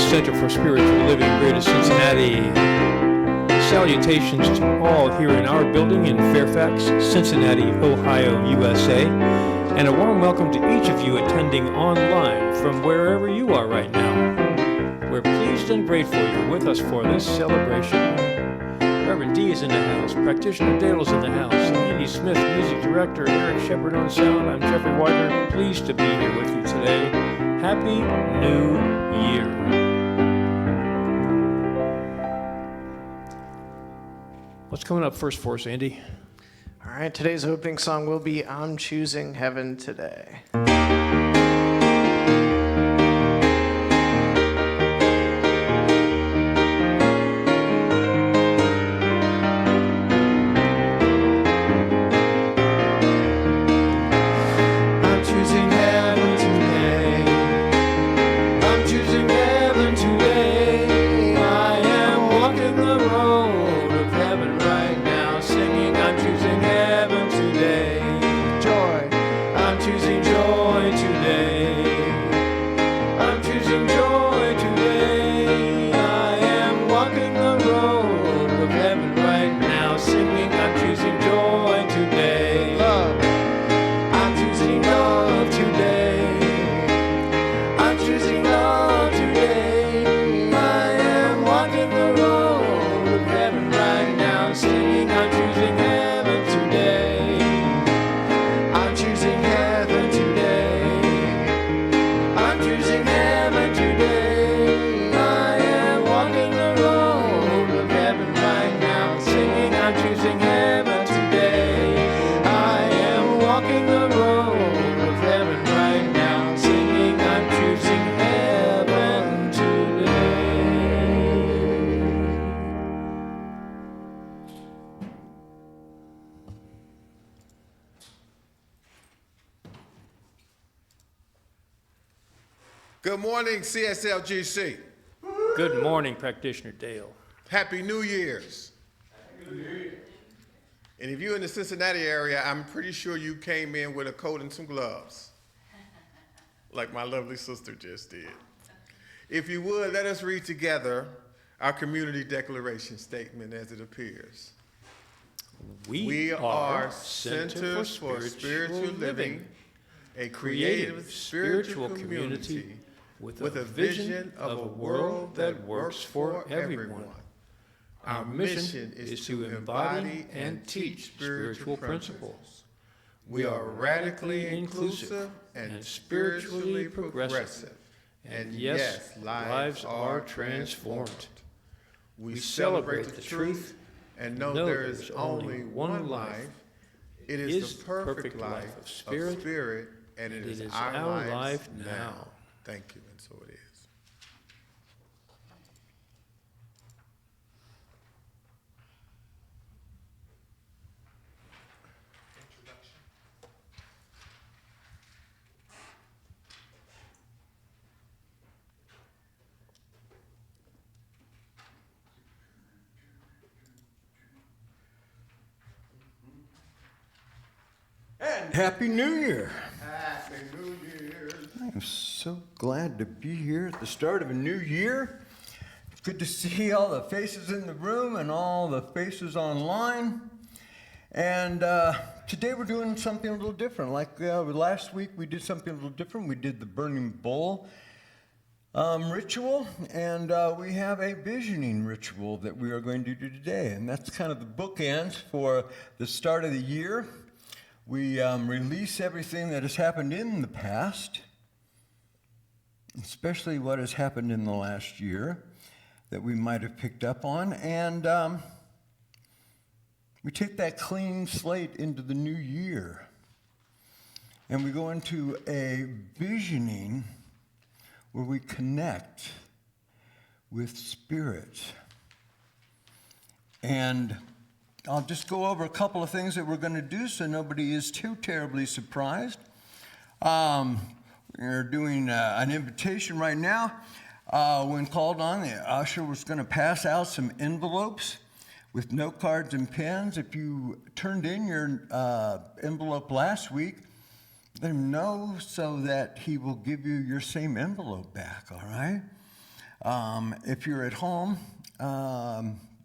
Center for Spiritual Living, Greater Cincinnati. Salutations to all here in our building in Fairfax, Cincinnati, Ohio, USA, and a warm welcome to each of you attending online from wherever you are right now. We're pleased and grateful you're with us for this celebration. Reverend D is in the house, Practitioner Dale is in the house, Andy Smith, Music Director, Eric Shepard on sound. I'm Jeffrey Widener, pleased to be here with you today. Happy New Year. What's coming up first for us, Andy? All right, today's opening song will be I'm Choosing Heaven Today. Good morning, CSLGC. Good morning, Practitioner Dale. Happy New Year's. Happy New Year. And if you're in the Cincinnati area, I'm pretty sure you came in with a coat and some gloves, like my lovely sister just did. If you would, let us read together our community declaration statement as it appears. We are Centers for Spiritual Living, a creative spiritual community with a vision of a world that works for everyone. Our mission is to embody and teach spiritual principles. We are radically inclusive and spiritually progressive. And yes, lives are transformed. We celebrate the truth and know there is only one life. It is the perfect life of spirit, and it is our life now. Thank you, and so it is. And Happy New Year. Happy New Year. I am so glad to be here at the start of a new year. Good to see all the faces in the room and all the faces online. And today we're doing something a little different. Like last week we did something a little different. We did the burning bowl ritual, and we have a visioning ritual that we are going to do today. And that's kind of the bookends for the start of the year. We release everything that has happened in the past, especially what has happened in the last year that we might have picked up on. And we take that clean slate into the new year. And we go into a visioning where we connect with spirit. And I'll just go over a couple of things that we're going to do so nobody is too terribly surprised. We're doing an invitation right now. When called on, the usher was going to pass out some envelopes with note cards and pens. If you turned in your envelope last week, let him know so that he will give you your same envelope back, all right? If you're at home,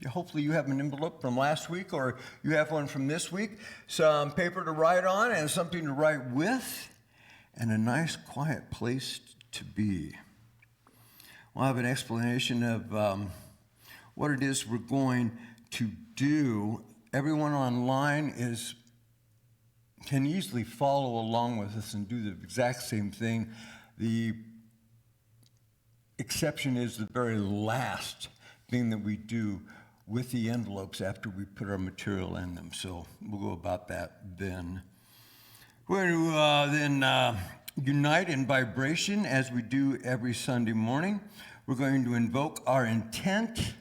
hopefully you have an envelope from last week or you have one from this week, some paper to write on and something to write with, and a nice quiet place to be. We'll have an explanation of what it is we're going to do. Everyone online can easily follow along with us and do the exact same thing. The exception is the very last thing that we do with the envelopes after we put our material in them. So we'll go about that then. We're going to then unite in vibration as we do every Sunday morning. We're going to invoke our intent.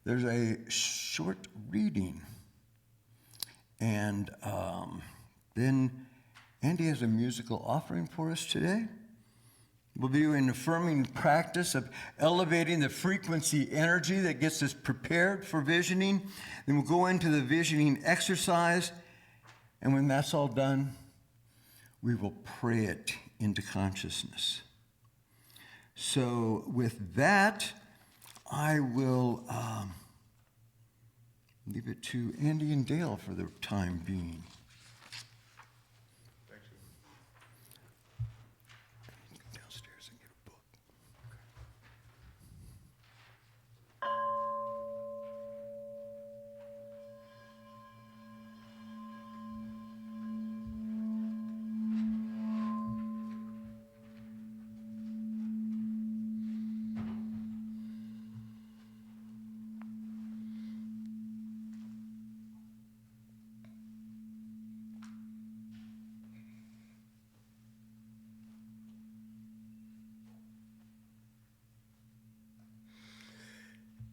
There's a short reading. And then Andy has a musical offering for us today. We'll be doing an affirming practice of elevating the frequency energy that gets us prepared for visioning. Then we'll go into the visioning exercise. And when that's all done, we will pray it into consciousness. So with that, I will leave it to Andy and Dale for the time being. Thank you. Go downstairs and get a book.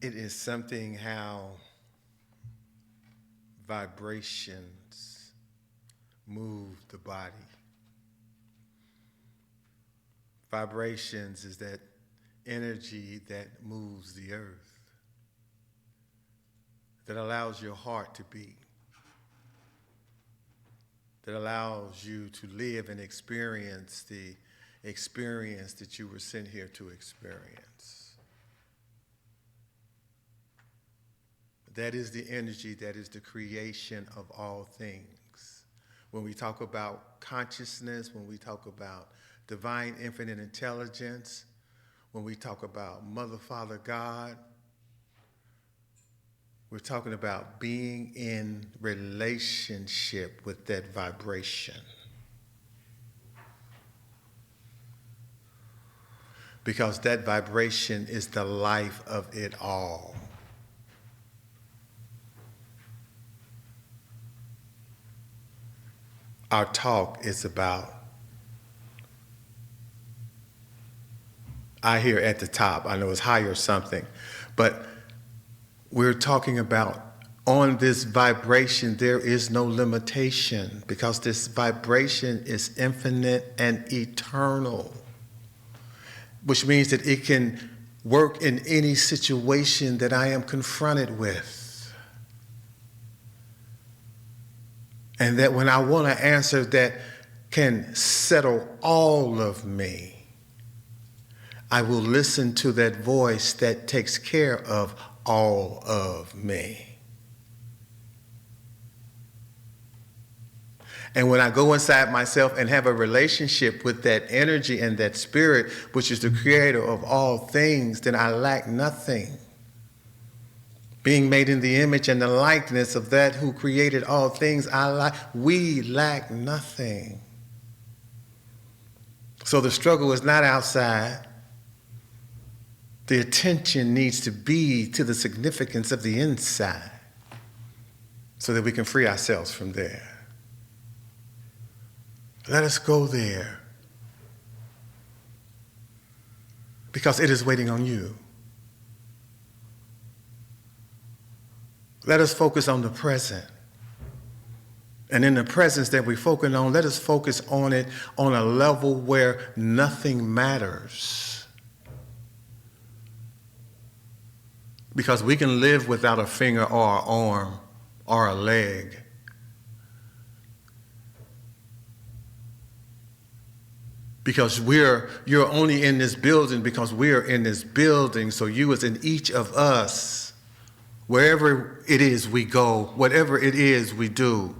It is something how vibrations move the body. Vibrations is that energy that moves the earth, that allows your heart to beat, that allows you to live and experience the experience that you were sent here to experience. That is the energy, that is the creation of all things. When we talk about consciousness, when we talk about divine infinite intelligence, when we talk about Mother, Father, God, we're talking about being in relationship with that vibration. Because that vibration is the life of it all. Our talk is about, I hear at the top, I know it's high or something, but we're talking about on this vibration, there is no limitation because this vibration is infinite and eternal, which means that it can work in any situation that I am confronted with. And that when I want an answer that can settle all of me, I will listen to that voice that takes care of all of me. And when I go inside myself and have a relationship with that energy and that spirit, which is the creator of all things, then I lack nothing. Being made in the image and the likeness of that who created all things, we lack nothing. So the struggle is not outside. The attention needs to be to the significance of the inside. so that we can free ourselves from there. Let us go there because it is waiting on you. Let us focus on the present. And in the presence that we focus on, let us focus on it on a level where nothing matters. Because we can live without a finger or an arm or a leg. Because you're only in this building because we're in this building. So you is in each of us. Wherever it is we go, whatever it is we do.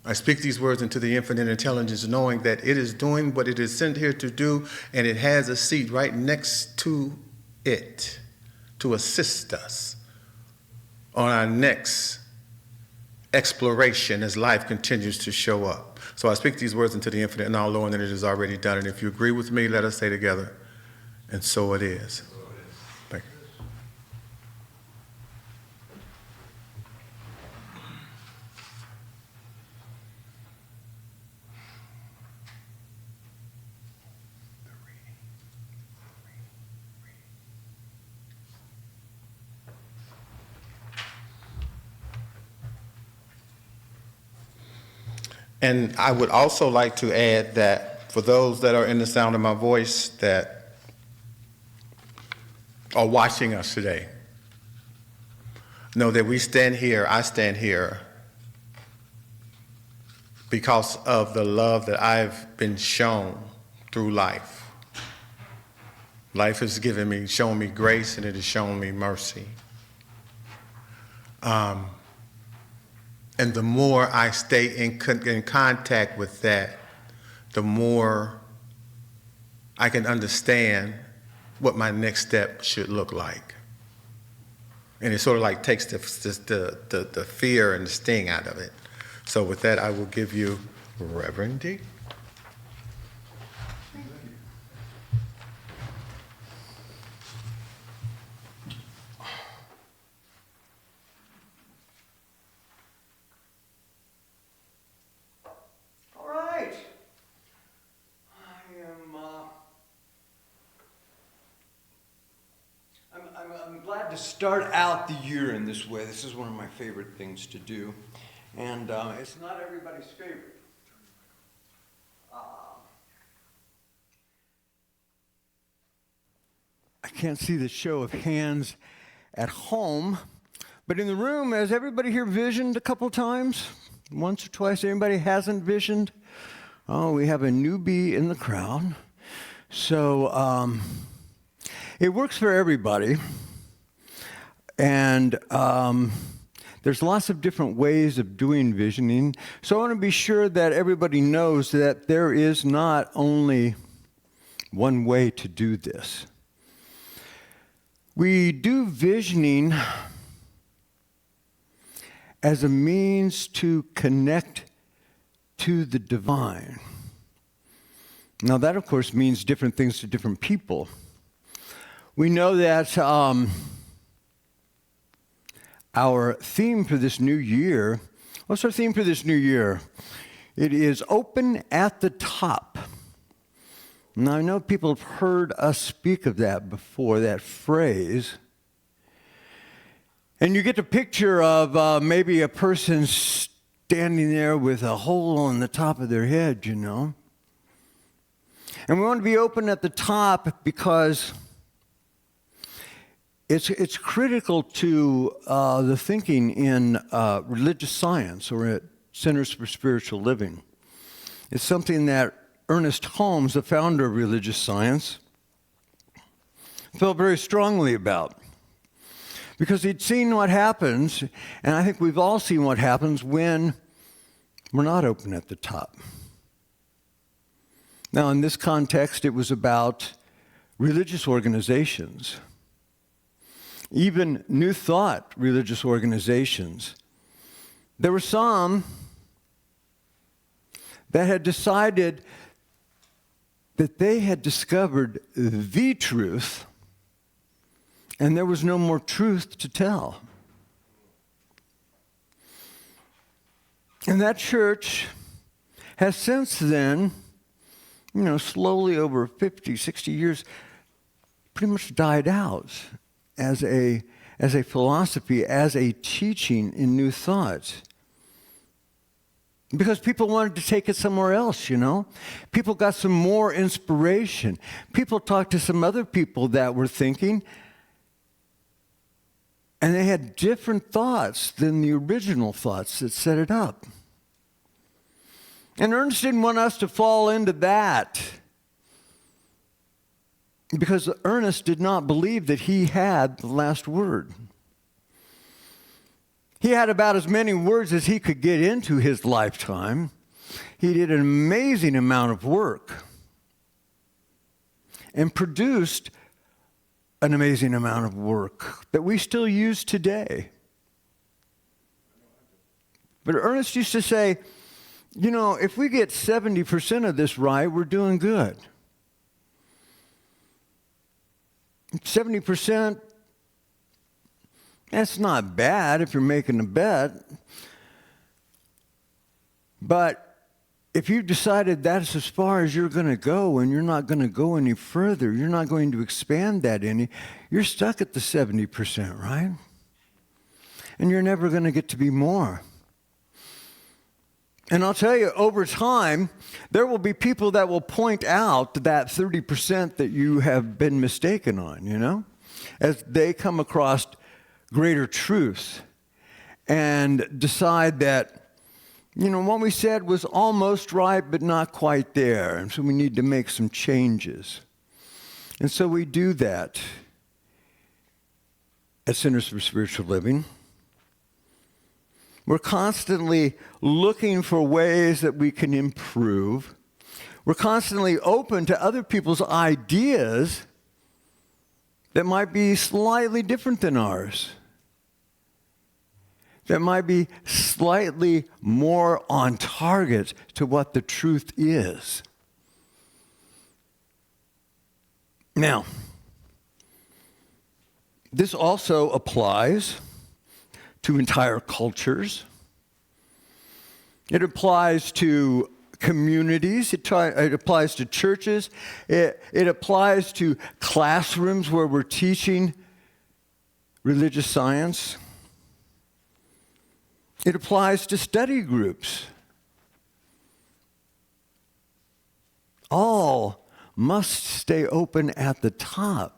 I speak these words into the infinite intelligence, knowing that it is doing what it is sent here to do, and it has a seat right next to it to assist us on our next exploration as life continues to show up. So I speak these words into the infinite, now knowing that it is already done. And if you agree with me, let us say together, and so it is. Thank you. And I would also like to add that for those that are in the sound of my voice that are watching us today, know that we stand here, I stand here, because of the love that I've been shown through life. Life has shown me grace, and it has shown me mercy. And the more I stay in contact with that, the more I can understand what my next step should look like. And it sort of like takes the fear and the sting out of it. So with that, I will give you Reverend D. I'm glad to start out the year in this way. This is one of my favorite things to do. And it's not everybody's favorite. I can't see the show of hands at home, but in the room, has everybody here visioned a couple times? Once or twice? Anybody hasn't visioned? Oh, we have a newbie in the crowd. So it works for everybody. And there's lots of different ways of doing visioning. So I want to be sure that everybody knows that there is not only one way to do this. We do visioning as a means to connect to the divine. Now that, of course, means different things to different people. We know that our theme for this new year, what's our theme for this new year? It is open at the top. Now, I know people have heard us speak of that before, that phrase. And you get the picture of maybe a person standing there with a hole on the top of their head, you know. And we want to be open at the top because it's critical to the thinking in religious science or at Centers for Spiritual Living. It's something that Ernest Holmes, the founder of religious science, felt very strongly about. Because he'd seen what happens, and I think we've all seen what happens when we're not open at the top. Now, in this context, it was about religious organizations. Even New Thought religious organizations. There were some that had decided that they had discovered the truth, and there was no more truth to tell. And that church has since then, slowly over 50, 60 years, pretty much died out as a philosophy, as a teaching in New Thought. Because people wanted to take it somewhere else, People got some more inspiration. People talked to some other people that were thinking, and they had different thoughts than the original thoughts that set it up. And Ernest didn't want us to fall into that, because Ernest did not believe that he had the last word. He had about as many words as he could get into his lifetime. He did an amazing amount of work and produced an amazing amount of work that we still use today. But Ernest used to say, if we get 70% of this right, we're doing good. 70%, that's not bad if you're making a bet. But if you've decided that's as far as you're going to go and you're not going to go any further, you're not going to expand that any, you're stuck at the 70%, right? And you're never going to get to be more. And I'll tell you, over time, there will be people that will point out that 30% that you have been mistaken on, as they come across greater truth and decide that, what we said was almost right, but not quite there. And so we need to make some changes. And so we do that at Centers for Spiritual Living. We're constantly looking for ways that we can improve. We're constantly open to other people's ideas that might be slightly different than ours, that might be slightly more on target to what the truth is. Now, this also applies to entire cultures. It applies to communities. It applies to churches. It applies to classrooms where we're teaching religious science. It applies to study groups. All must stay open at the top.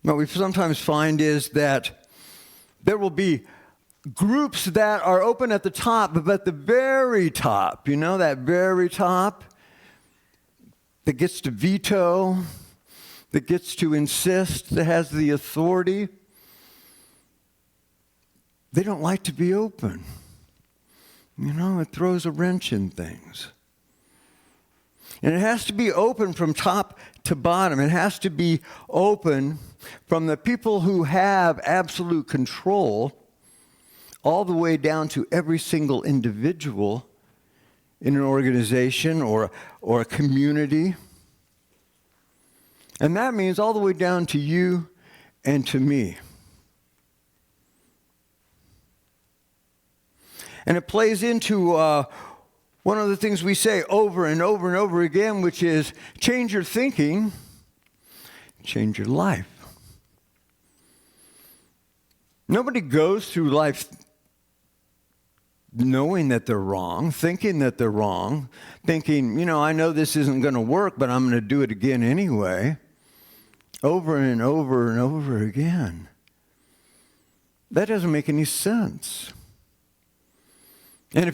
What we sometimes find is that there will be groups that are open at the top, but the very top, that very top that gets to veto, that gets to insist, that has the authority, they don't like to be open. It throws a wrench in things. And it has to be open from top to bottom. It has to be open from the people who have absolute control all the way down to every single individual in an organization or a community. And that means all the way down to you and to me. And it plays into one of the things we say over and over and over again, which is change your thinking, change your life. Nobody goes through life knowing that they're wrong, thinking that they're wrong, thinking, I know this isn't going to work, but I'm going to do it again anyway, over and over and over again. That doesn't make any sense. And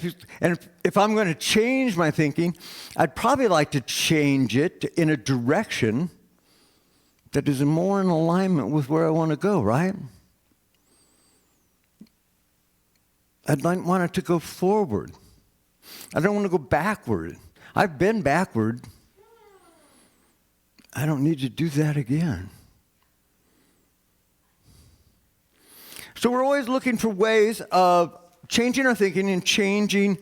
if I'm going to change my thinking, I'd probably like to change it in a direction that is more in alignment with where I want to go, right? I'd want it to go forward. I don't want to go backward. I've been backward. I don't need to do that again. So we're always looking for ways of changing our thinking and changing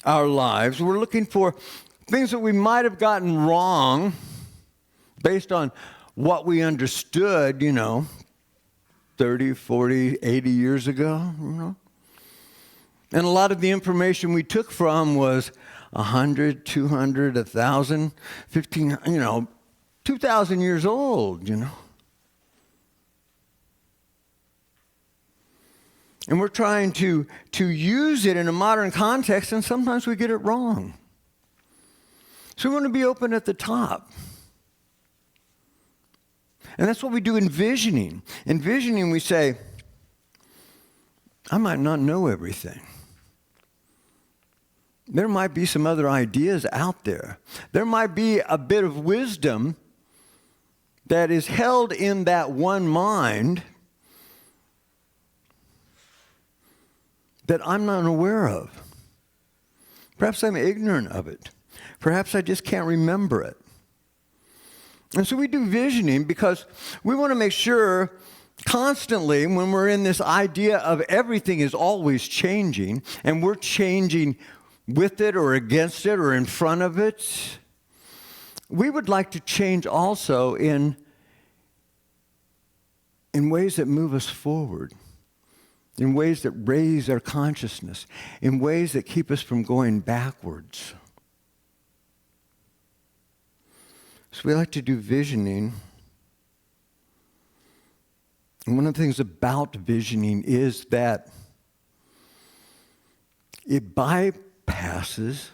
our lives. We're looking for things that we might have gotten wrong based on what we understood, 30, 40, 80 years ago, And a lot of the information we took from was 100, 200, 1,000, 15, 2,000 years old, And we're trying to use it in a modern context, and sometimes we get it wrong. So we want to be open at the top. And that's what we do in visioning. In visioning, we say, I might not know everything. There might be some other ideas out there. There might be a bit of wisdom that is held in that one mind that I'm not aware of. Perhaps I'm ignorant of it. Perhaps I just can't remember it. And so we do visioning because we want to make sure constantly when we're in this idea of everything is always changing and we're changing with it or against it or in front of it, we would like to change also in ways that move us forward, in ways that raise our consciousness, in ways that keep us from going backwards. So we like to do visioning. And one of the things about visioning is that it bypasses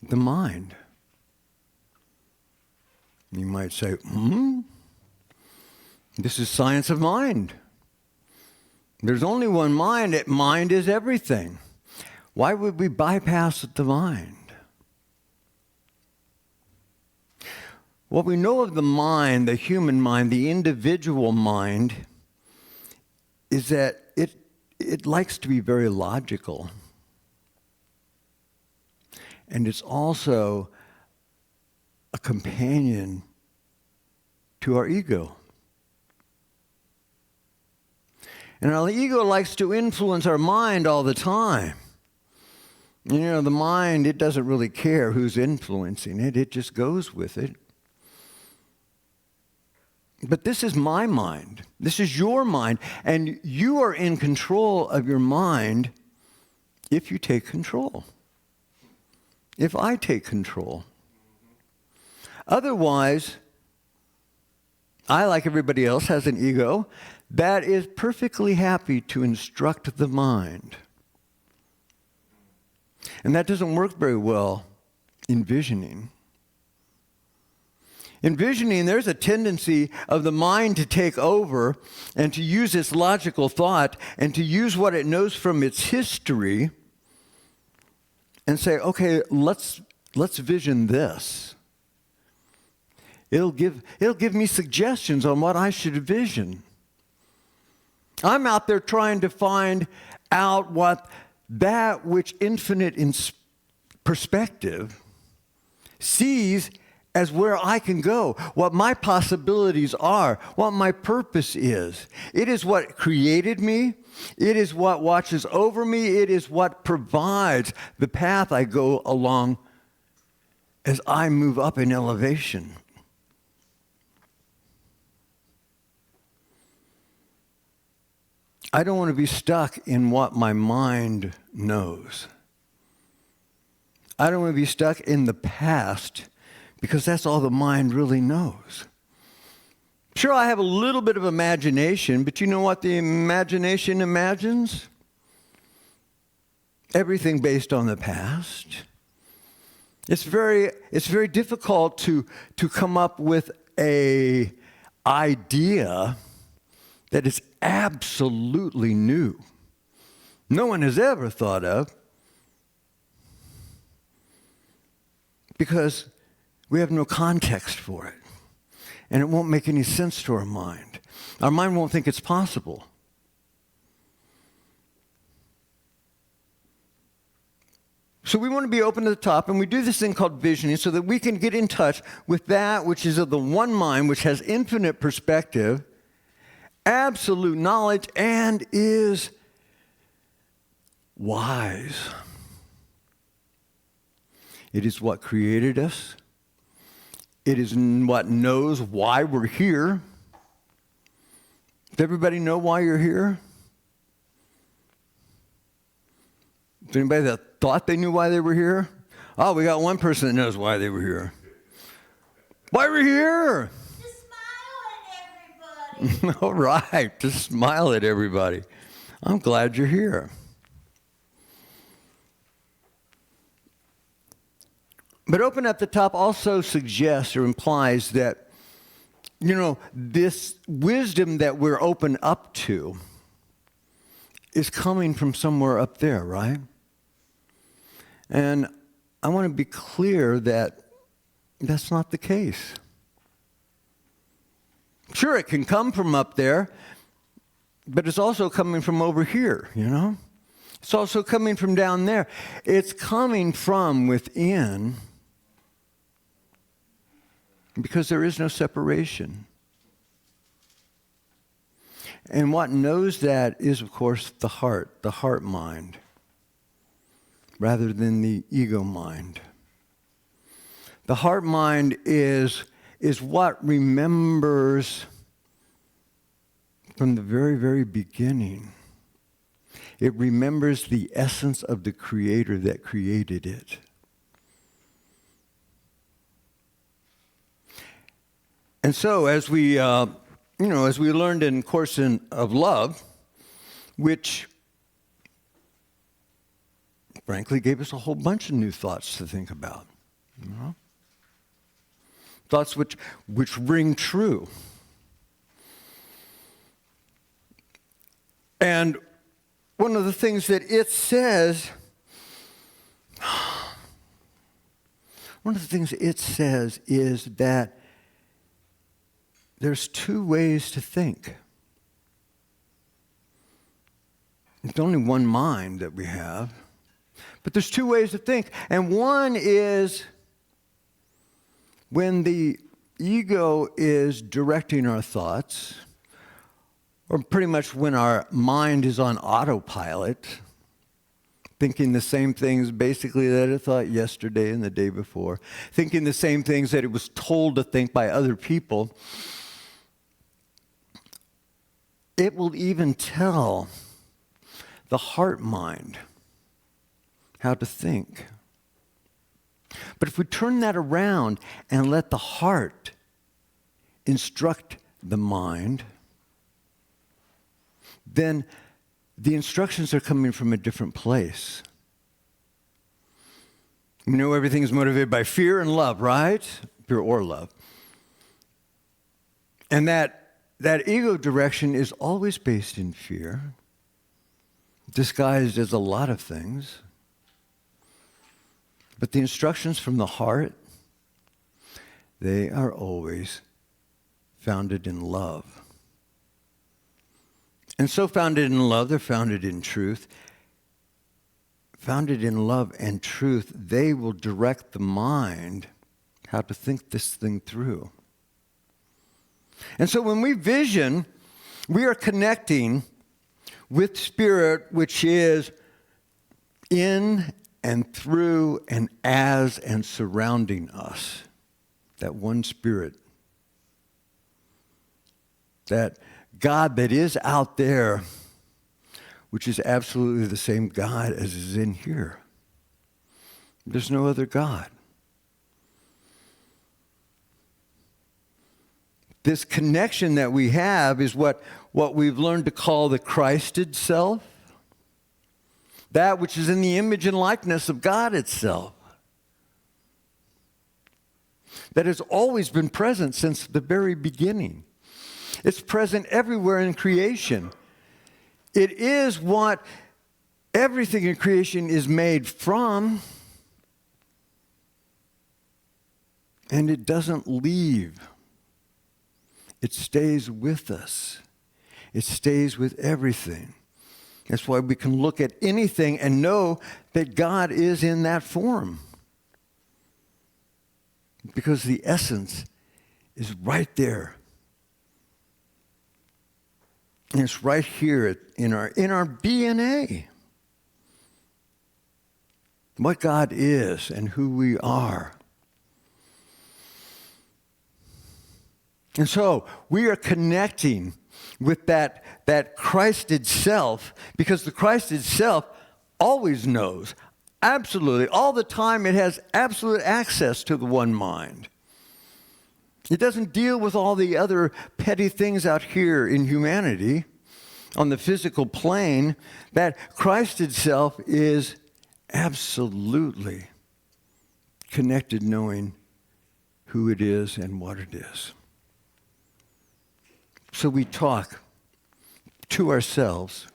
the mind. You might say, this is science of mind. There's only one mind. Mind is everything. Why would we bypass the mind? What we know of the mind, the human mind, the individual mind, is that it likes to be very logical. And it's also a companion to our ego. And our ego likes to influence our mind all the time. The mind, it doesn't really care who's influencing it. It just goes with it. But this is my mind. This is your mind. And you are in control of your mind if you take control. If I take control. Otherwise, I, like everybody else, has an ego that is perfectly happy to instruct the mind. And that doesn't work very well in visioning. In visioning, there's a tendency of the mind to take over and to use its logical thought and to use what it knows from its history and say, okay, let's vision this. It'll give me suggestions on what I should vision. I'm out there trying to find out what that which infinite in perspective sees as where I can go, what my possibilities are, what my purpose is. It is what created me. It is what watches over me. It is what provides the path I go along as I move up in elevation. I don't want to be stuck in what my mind knows. I don't want to be stuck in the past because that's all the mind really knows. Sure, I have a little bit of imagination, but you know what the imagination imagines? Everything based on the past. It's very difficult to come up with an idea that is absolutely new. No one has ever thought of, because we have no context for it. And it won't make any sense to our mind. Our mind won't think it's possible. So we want to be open to the top, and we do this thing called visioning so that we can get in touch with that which is of the one mind, which has infinite perspective, absolute knowledge, and is wise. It is what created us. It is what knows why we're here. Does everybody know why you're here? Is there anybody that thought they knew why they were here? Oh, we got one person that knows why they were here. Why we're here? To smile at everybody. All right, to smile at everybody. I'm glad you're here. But open at the top also suggests or implies that, this wisdom that we're open up to is coming from somewhere up there, right? And I want to be clear that that's not the case. Sure, it can come from up there, but it's also coming from over here, It's also coming from down there. It's coming from within because there is no separation. And what knows that is, of course, the heart mind, rather than the ego mind. The heart mind is what remembers from the very, very beginning. It remembers the essence of the Creator that created it. And so, as we learned in Course of Love, which frankly gave us a whole bunch of new thoughts to think about, thoughts which ring true. And one of the things that it says is that there's two ways to think. It's only one mind that we have, but there's two ways to think. And one is when the ego is directing our thoughts, or pretty much when our mind is on autopilot, thinking the same things basically that it thought yesterday and the day before, thinking the same things that it was told to think by other people. It will even tell the heart mind how to think. But if we turn that around and let the heart instruct the mind, then the instructions are coming from a different place. Everything is motivated by fear and love, right? Fear or love. And that ego direction is always based in fear, disguised as a lot of things. But the instructions from the heart, they are always founded in love. And so founded in love, they're founded in truth. Founded in love and truth, they will direct the mind how to think this thing through. And so when we vision, we are connecting with Spirit, which is in and through and as and surrounding us. That one Spirit. That God that is out there, which is absolutely the same God as is in here. There's no other God. This connection that we have is what we've learned to call the Christed self. That which is in the image and likeness of God itself. That has always been present since the very beginning. It's present everywhere in creation. It is what everything in creation is made from. And it doesn't leave. It stays with us. It stays with everything. That's why we can look at anything and know that God is in that form. Because the essence is right there. And it's right here in our DNA. What God is and who we are. And so we are connecting with that Christed self, because the Christed self always knows. Absolutely. All the time it has absolute access to the one mind. It doesn't deal with all the other petty things out here in humanity on the physical plane. That Christ itself is absolutely connected, knowing who it is and what it is. So we talk to ourselves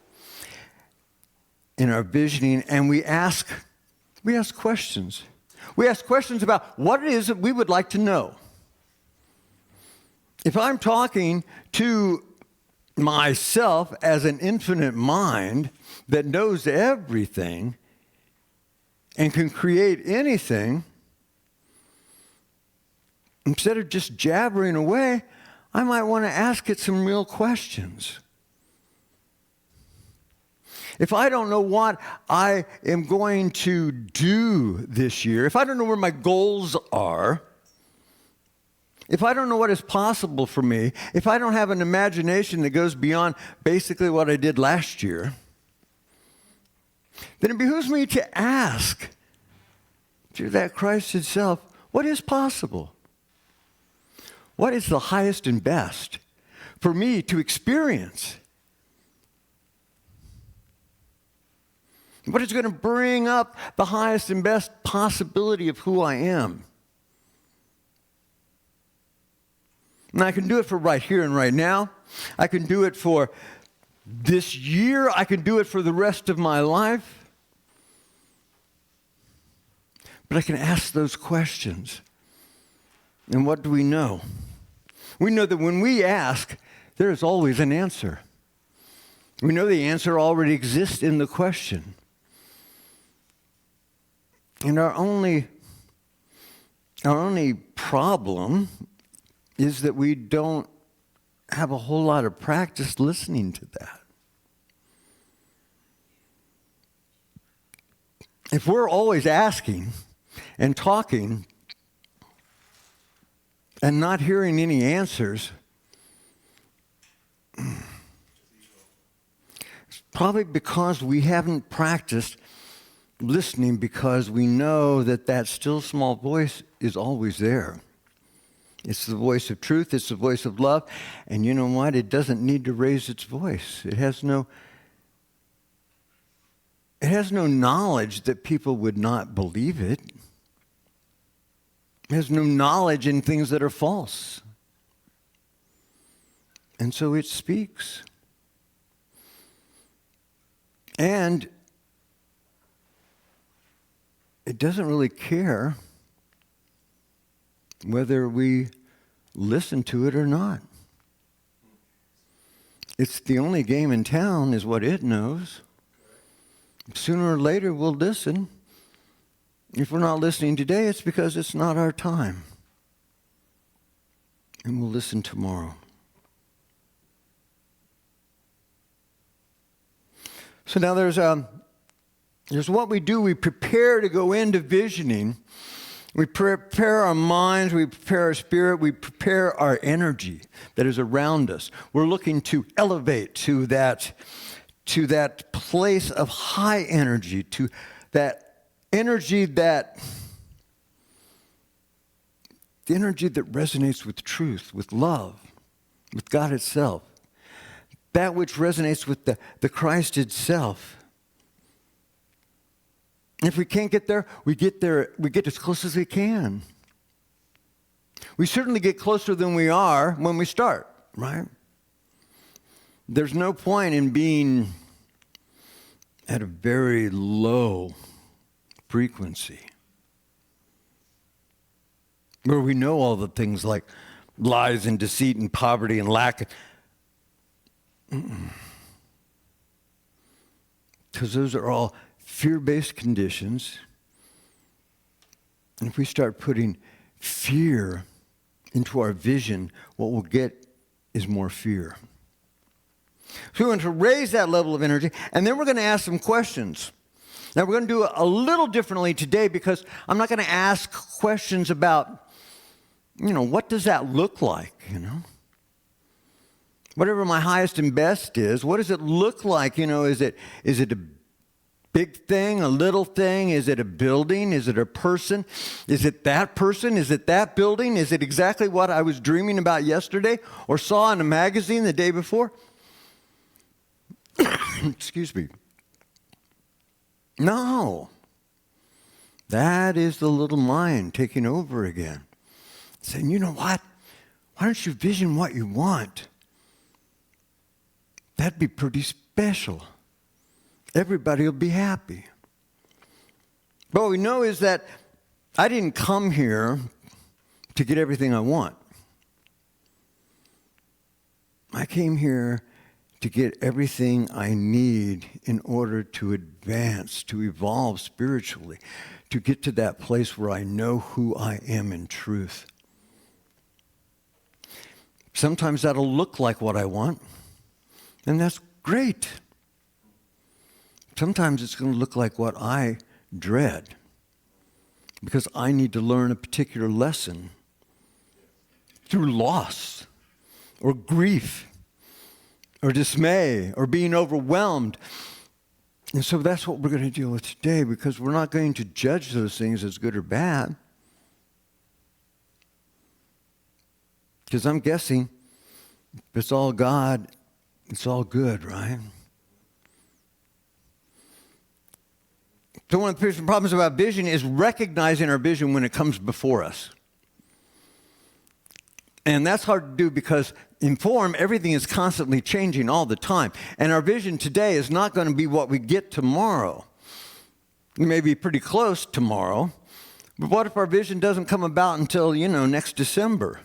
in our visioning, and we ask questions. We ask questions about what it is that we would like to know. If I'm talking to myself as an infinite mind that knows everything and can create anything, instead of just jabbering away, I might want to ask it some real questions. If I don't know what I am going to do this year, if I don't know where my goals are, if I don't know what is possible for me, if I don't have an imagination that goes beyond basically what I did last year, then it behooves me to ask through that Christ itself, what is possible? What is the highest and best for me to experience? What is going to bring up the highest and best possibility of who I am? And I can do it for right here and right now. I can do it for this year. I can do it for the rest of my life. But I can ask those questions. And what do we know? We know that when we ask, there is always an answer. We know the answer already exists in the question. And our only problem is that we don't have a whole lot of practice listening to that. If we're always asking and talking and not hearing any answers, it's probably because we haven't practiced listening, because we know that that still small voice is always there. It's the voice of truth. It's the voice of love. And you know what? It doesn't need to raise its voice. It has no knowledge that people would not believe it. It has no knowledge in things that are false. And so it speaks. And it doesn't really care whether we listen to it or not. It's the only game in town, is what it knows. Sooner or later, we'll listen. If we're not listening today, it's because it's not our time. And we'll listen tomorrow. So now there's what we do. We prepare to go into visioning. We prepare our minds, we prepare our spirit, we prepare our energy that is around us. We're looking to elevate to that place of high energy, to that energy that resonates with truth, with love, with God itself. That which resonates with the Christ itself. If we can't get there, we get as close as we can. We certainly get closer than we are when we start, right? There's no point in being at a very low frequency where we know all the things like lies and deceit and poverty and lack. Because those are all fear-based conditions. And if we start putting fear into our vision, what we'll get is more fear. So we want to raise that level of energy, and then we're going to ask some questions. Now we're going to do it a little differently today, because I'm not going to ask questions about, what does that look like, Whatever my highest and best is, what does it look like? Is it a big thing, a little thing? Is it a building? Is it a person? Is it that person? Is it that building? Is it exactly what I was dreaming about yesterday or saw in a magazine the day before? Excuse me. No. That is the little mind taking over again. Saying, you know what? Why don't you vision what you want? That'd be pretty special. Everybody will be happy. But what we know is that I didn't come here to get everything I want. I came here to get everything I need in order to advance, to evolve spiritually, to get to that place where I know who I am in truth. Sometimes that'll look like what I want, and that's great. Sometimes it's going to look like what I dread, because I need to learn a particular lesson through loss or grief or dismay or being overwhelmed. And so that's what we're going to deal with today, because we're not going to judge those things as good or bad. Because I'm guessing if it's all God, it's all good, right? So one of the problems about vision is recognizing our vision when it comes before us. And that's hard to do because in form, everything is constantly changing all the time. And our vision today is not going to be what we get tomorrow. It may be pretty close tomorrow. But what if our vision doesn't come about until, next December?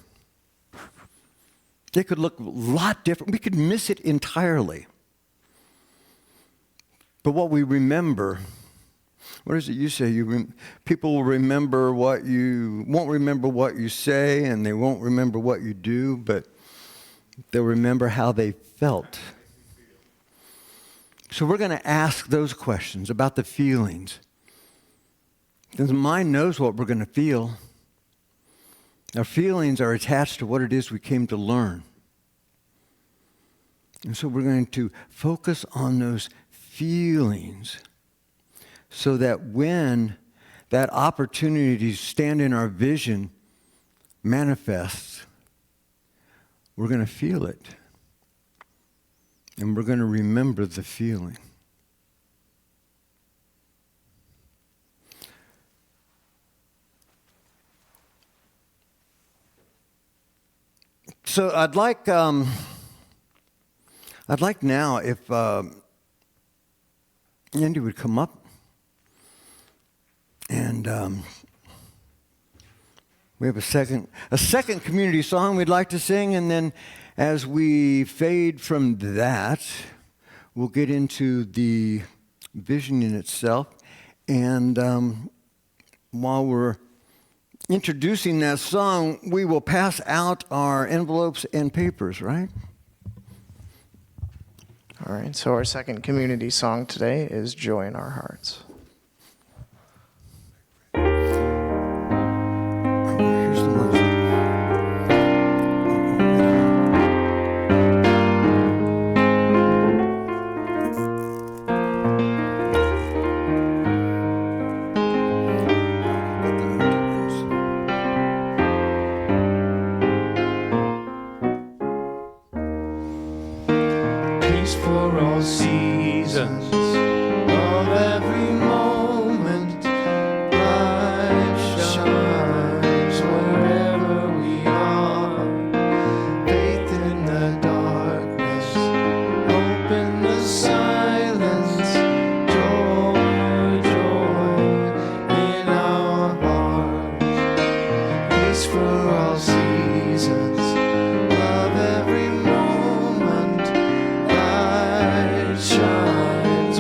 It could look a lot different. We could miss it entirely. But what we remember, what is it you say? People will remember won't remember what you say, and they won't remember what you do, but they'll remember how they felt. So we're going to ask those questions about the feelings. Because the mind knows what we're going to feel. Our feelings are attached to what it is we came to learn. And so we're going to focus on those feelings so that when that opportunity to stand in our vision manifests, we're going to feel it. And we're going to remember the feeling. So I'd like now if Andy would come up, and we have a second community song we'd like to sing, and then as we fade from that, we'll get into the vision in itself, and while we're introducing that song, we will pass out our envelopes and papers, right? All right, so our second community song today is Joy in Our Hearts. Here's the ones. Peace for all seasons of every moment. Light shines wherever we are. Faith in the darkness, hope in the silence. Joy, joy in our hearts. Peace for all seasons of every moment. Light shines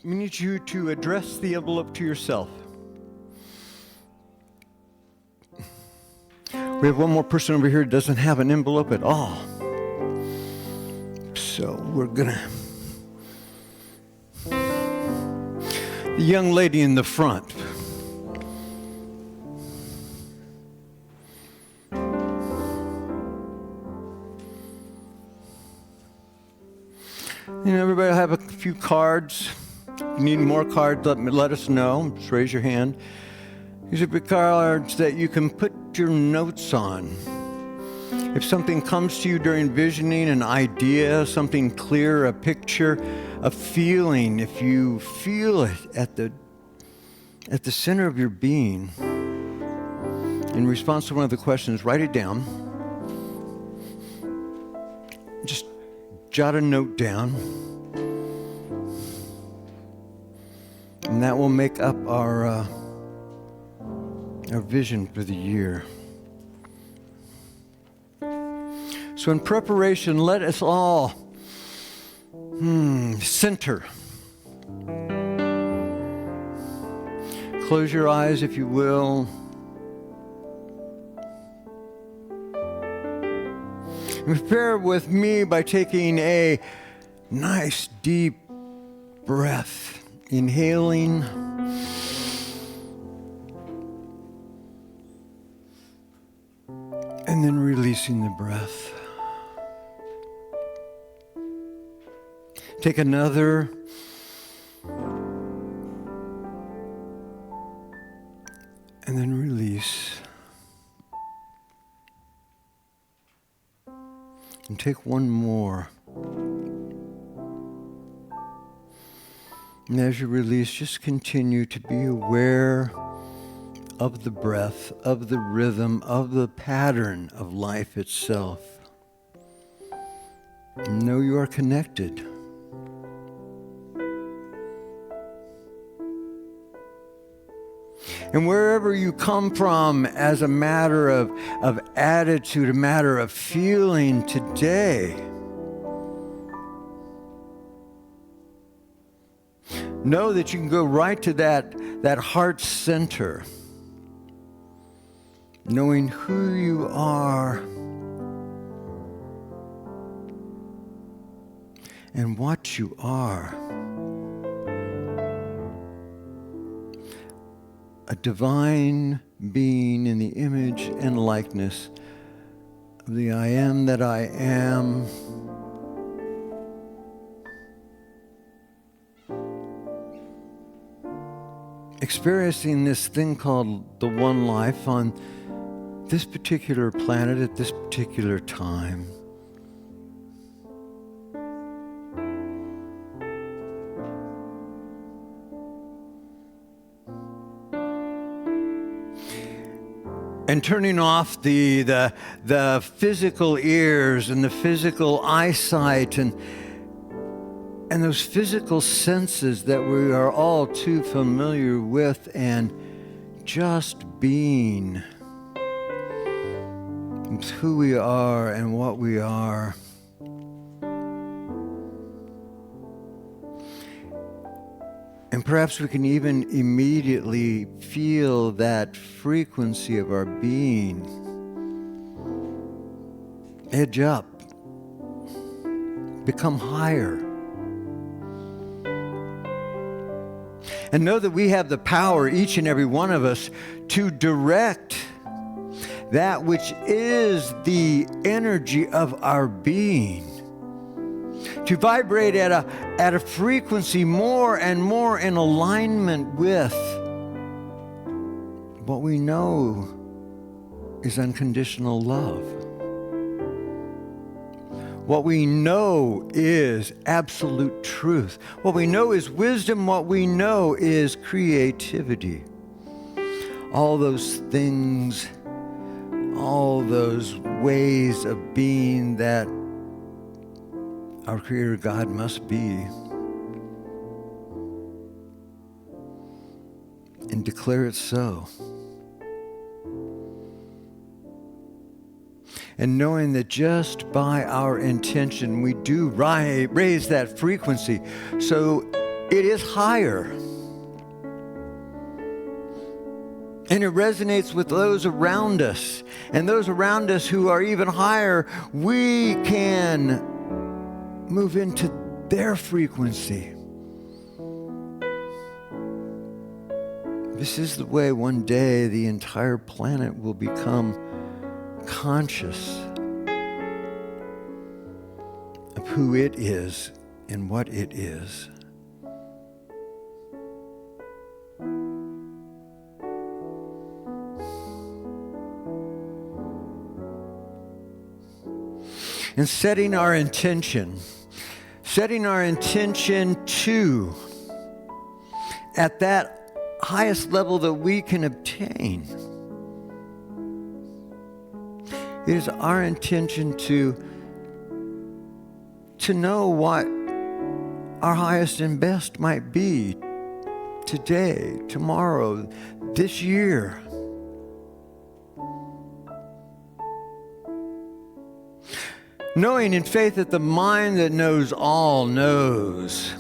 we need you to address the envelope to yourself. We have one more person over here who doesn't have an envelope at all. So we're gonna... The young lady in the front. You know, everybody will have a few cards. If you need more cards, let us know. Just raise your hand. These are big cards that you can put your notes on. If something comes to you during visioning, an idea, something clear, a picture, a feeling, if you feel it at the center of your being, in response to one of the questions, write it down. Just jot a note down. And that will make up our vision for the year. So in preparation, let us all center. Close your eyes if you will. And prepare with me by taking a nice deep breath. Inhaling. And then releasing the breath. Take another. And then release. And take one more. And as you release, just continue to be aware of the breath, of the rhythm, of the pattern of life itself. Know you are connected. And wherever you come from as a matter of attitude, a matter of feeling today, know that you can go right to that heart center, knowing who you are and what you are. A divine being in the image and likeness of the I am that I am. Experiencing this thing called the one life on this particular planet at this particular time. And turning off the physical ears and the physical eyesight and those physical senses that we are all too familiar with, and just being with who we are and what we are. And perhaps we can even immediately feel that frequency of our being edge up, become higher. And know that we have the power, each and every one of us, to direct that which is the energy of our being, to vibrate at a frequency more and more in alignment with what we know is unconditional love. What we know is absolute truth. What we know is wisdom. What we know is creativity. All those things, all those ways of being that our Creator God must be. And declare it so. And knowing that just by our intention, we do raise that frequency. So it is higher. And it resonates with those around us. And those around us who are even higher, we can move into their frequency. This is the way one day the entire planet will become conscious of who it is and what it is. And setting our intention to, at that highest level that we can obtain, it is our intention to know what our highest and best might be today, tomorrow, this year. Knowing in faith that the mind that knows all knows,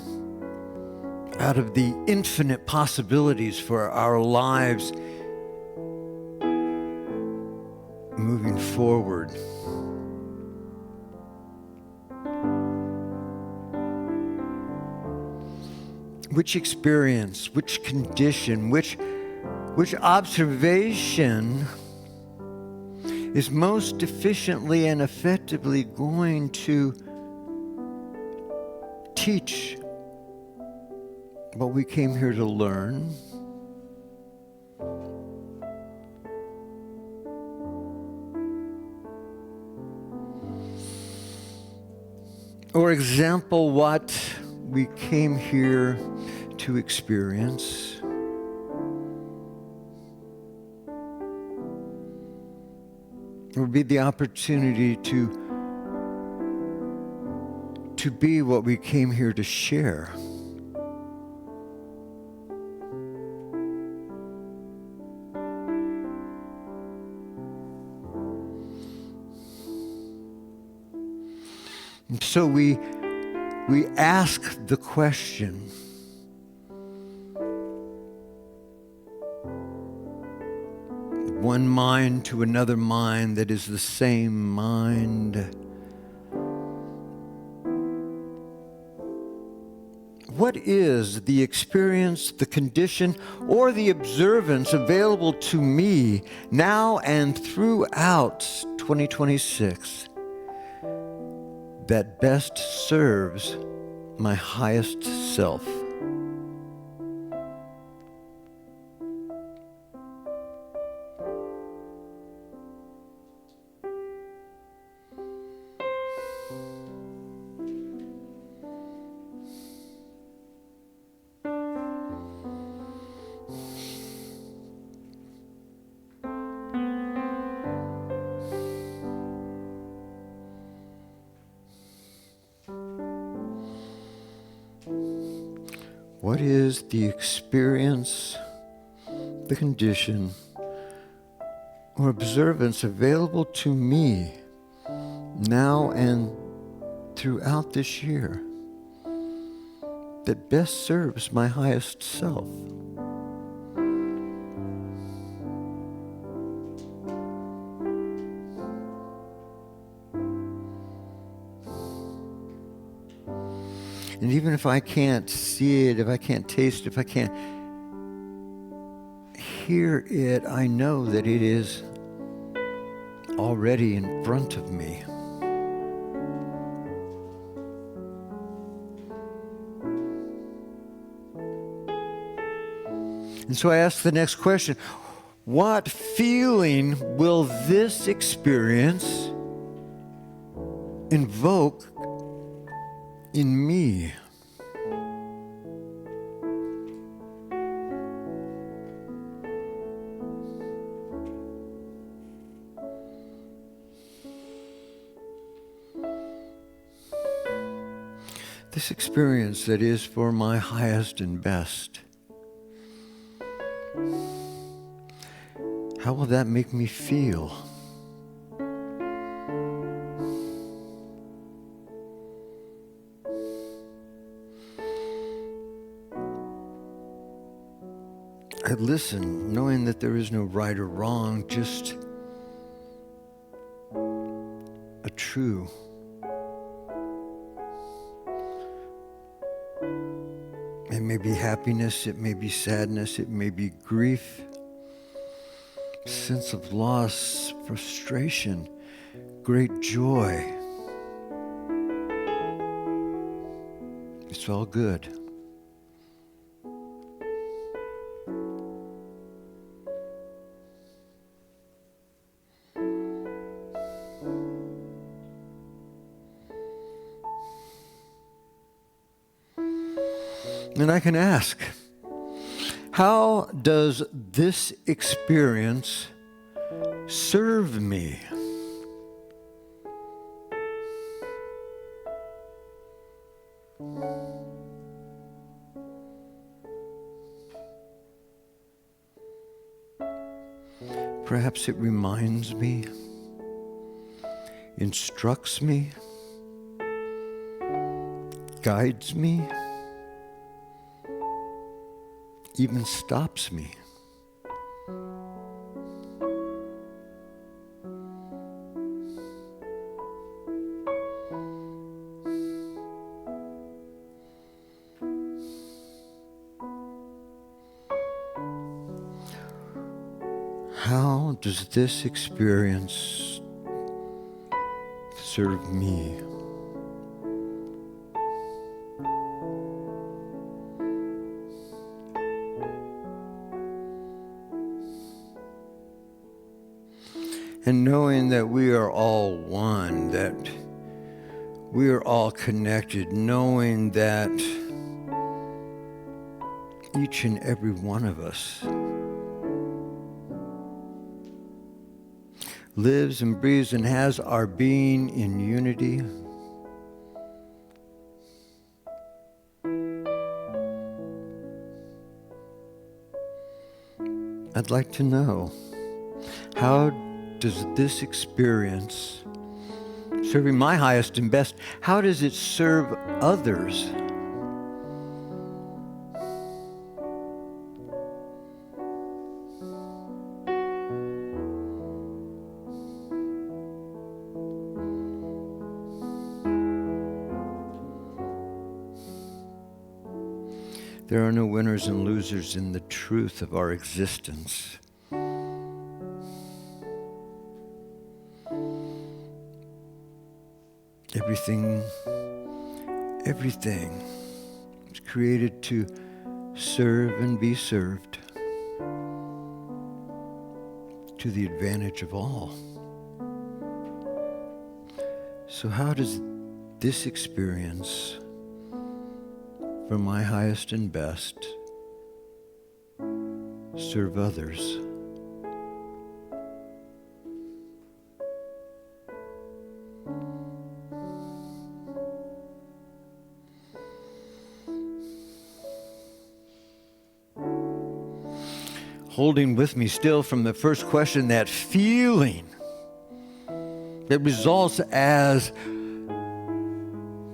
out of the infinite possibilities for our lives moving forward. Which experience, which condition, which observation is most efficiently and effectively going to teach what we came here to learn? Or example what we came here to experience? It would be the opportunity to be what we came here to share. And so we ask the question, one mind to another mind that is the same mind. What is the experience, the condition, or the observance available to me now and throughout 2026 that best serves my highest self? What is the experience, the condition, or observance available to me now and throughout this year that best serves my highest self? And even if I can't see it, if I can't taste it, if I can't hear it, I know that it is already in front of me. And so I ask the next question, what feeling will this experience invoke in me? This experience that is for my highest and best, how will that make me feel? listen, knowing that there is no right or wrong, just a true it may be happiness, it may be sadness, it may be grief, sense of loss, frustration, great joy. It's all good. And I can ask, how does this experience serve me? Perhaps it reminds me, instructs me, guides me, even stops me. How does this experience serve me? And knowing that we are all one, that we are all connected, knowing that each and every one of us lives and breathes and has our being in unity. I'd like to know, how does this experience, serving my highest and best, how does it serve others? There are no winners and losers in the truth of our existence. Everything is created to serve and be served to the advantage of all. So how does this experience, for my highest and best, serve others? Holding with me still from the first question, that feeling that results as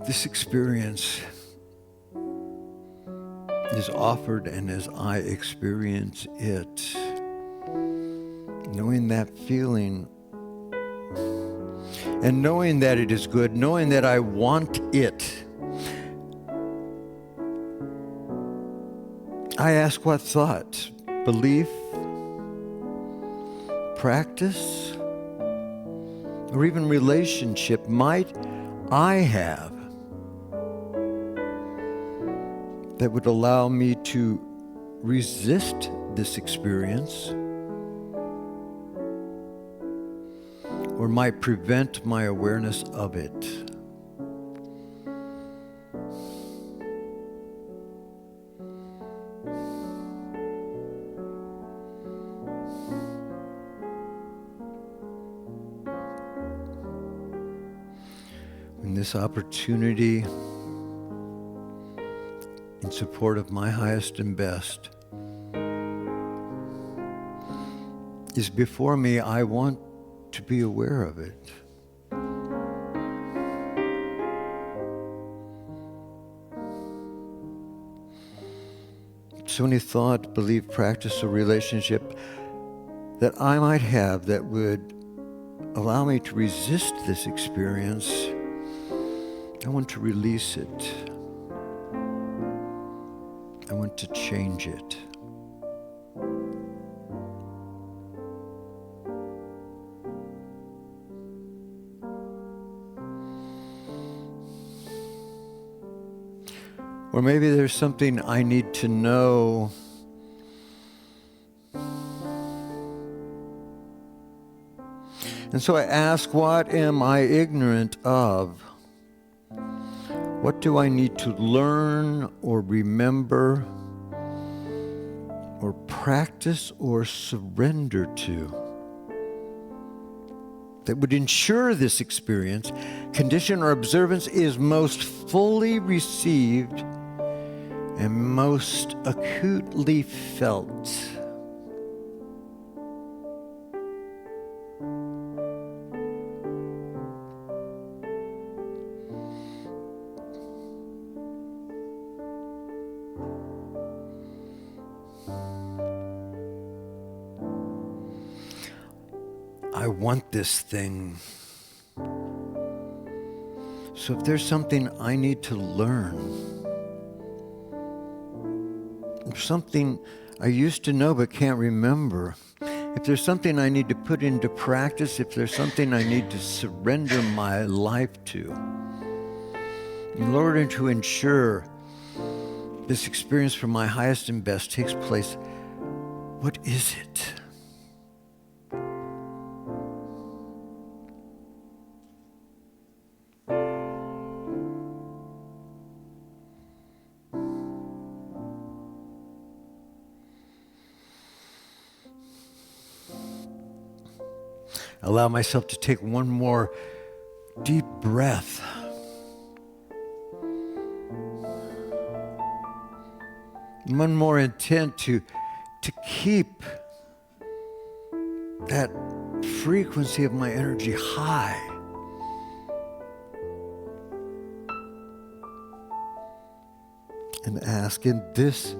this experience is offered and as I experience it. Knowing that feeling and knowing that it is good, knowing that I want it. I ask what thought, belief, practice, or even relationship might I have that would allow me to resist this experience or might prevent my awareness of it. When this opportunity in support of my highest and best is before me, I want to be aware of it. So any thought, belief, practice, or relationship that I might have that would allow me to resist this experience, I want to release it. I want to change it. Or maybe there's something I need to know. And so I ask, what am I ignorant of? What do I need to learn or remember or practice or surrender to that would ensure this experience, condition, or observance is most fully received and most acutely felt? I want this thing. So if there's something I need to learn, something I used to know but can't remember, if there's something I need to put into practice, if there's something I need to surrender my life to, in order to ensure this experience for my highest and best takes place, what is it? Allow myself to take one more deep breath. One more intent to keep that frequency of my energy high. And ask in this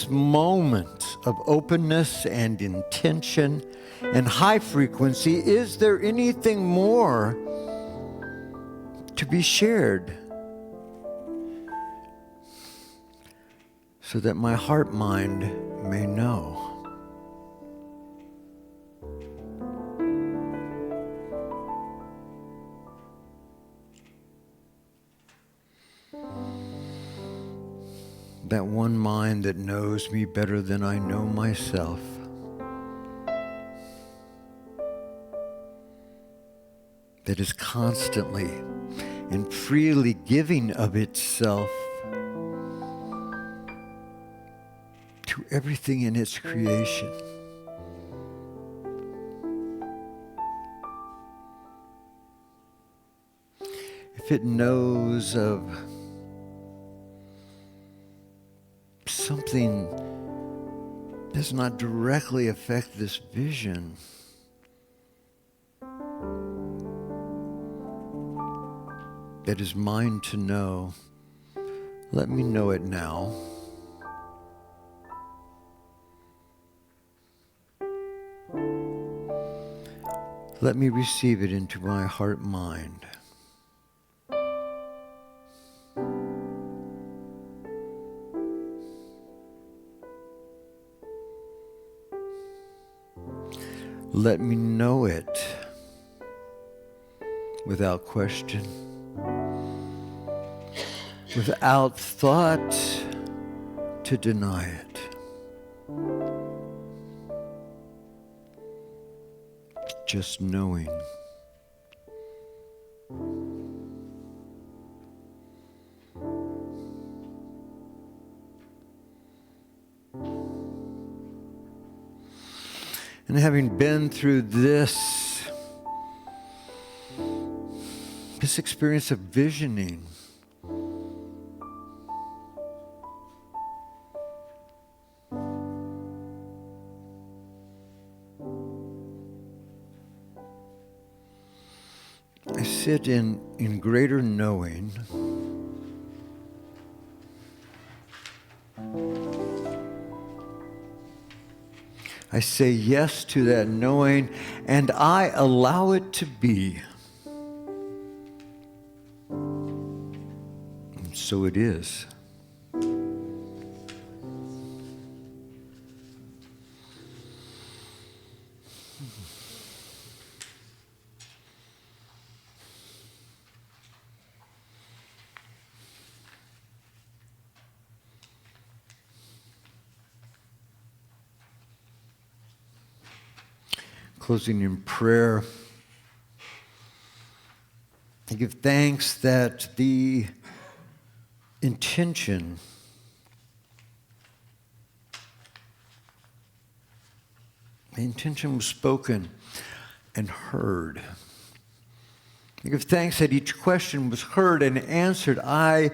moment of openness and intention and high frequency, is there anything more to be shared so that my heart mind may know? That one mind that knows me better than I know myself. That is constantly and freely giving of itself to everything in its creation. If it knows of something does not directly affect this vision, that is mine to know, let me know it now. Let me receive it into my heart mind. Let me know it without question, without thought to deny it. Just knowing. And having been through this experience of visioning, I sit in greater knowing I say yes to that knowing, and I allow it to be. And so it is. Closing in prayer, I give thanks that the intention was spoken and heard. I give thanks that each question was heard and answered. I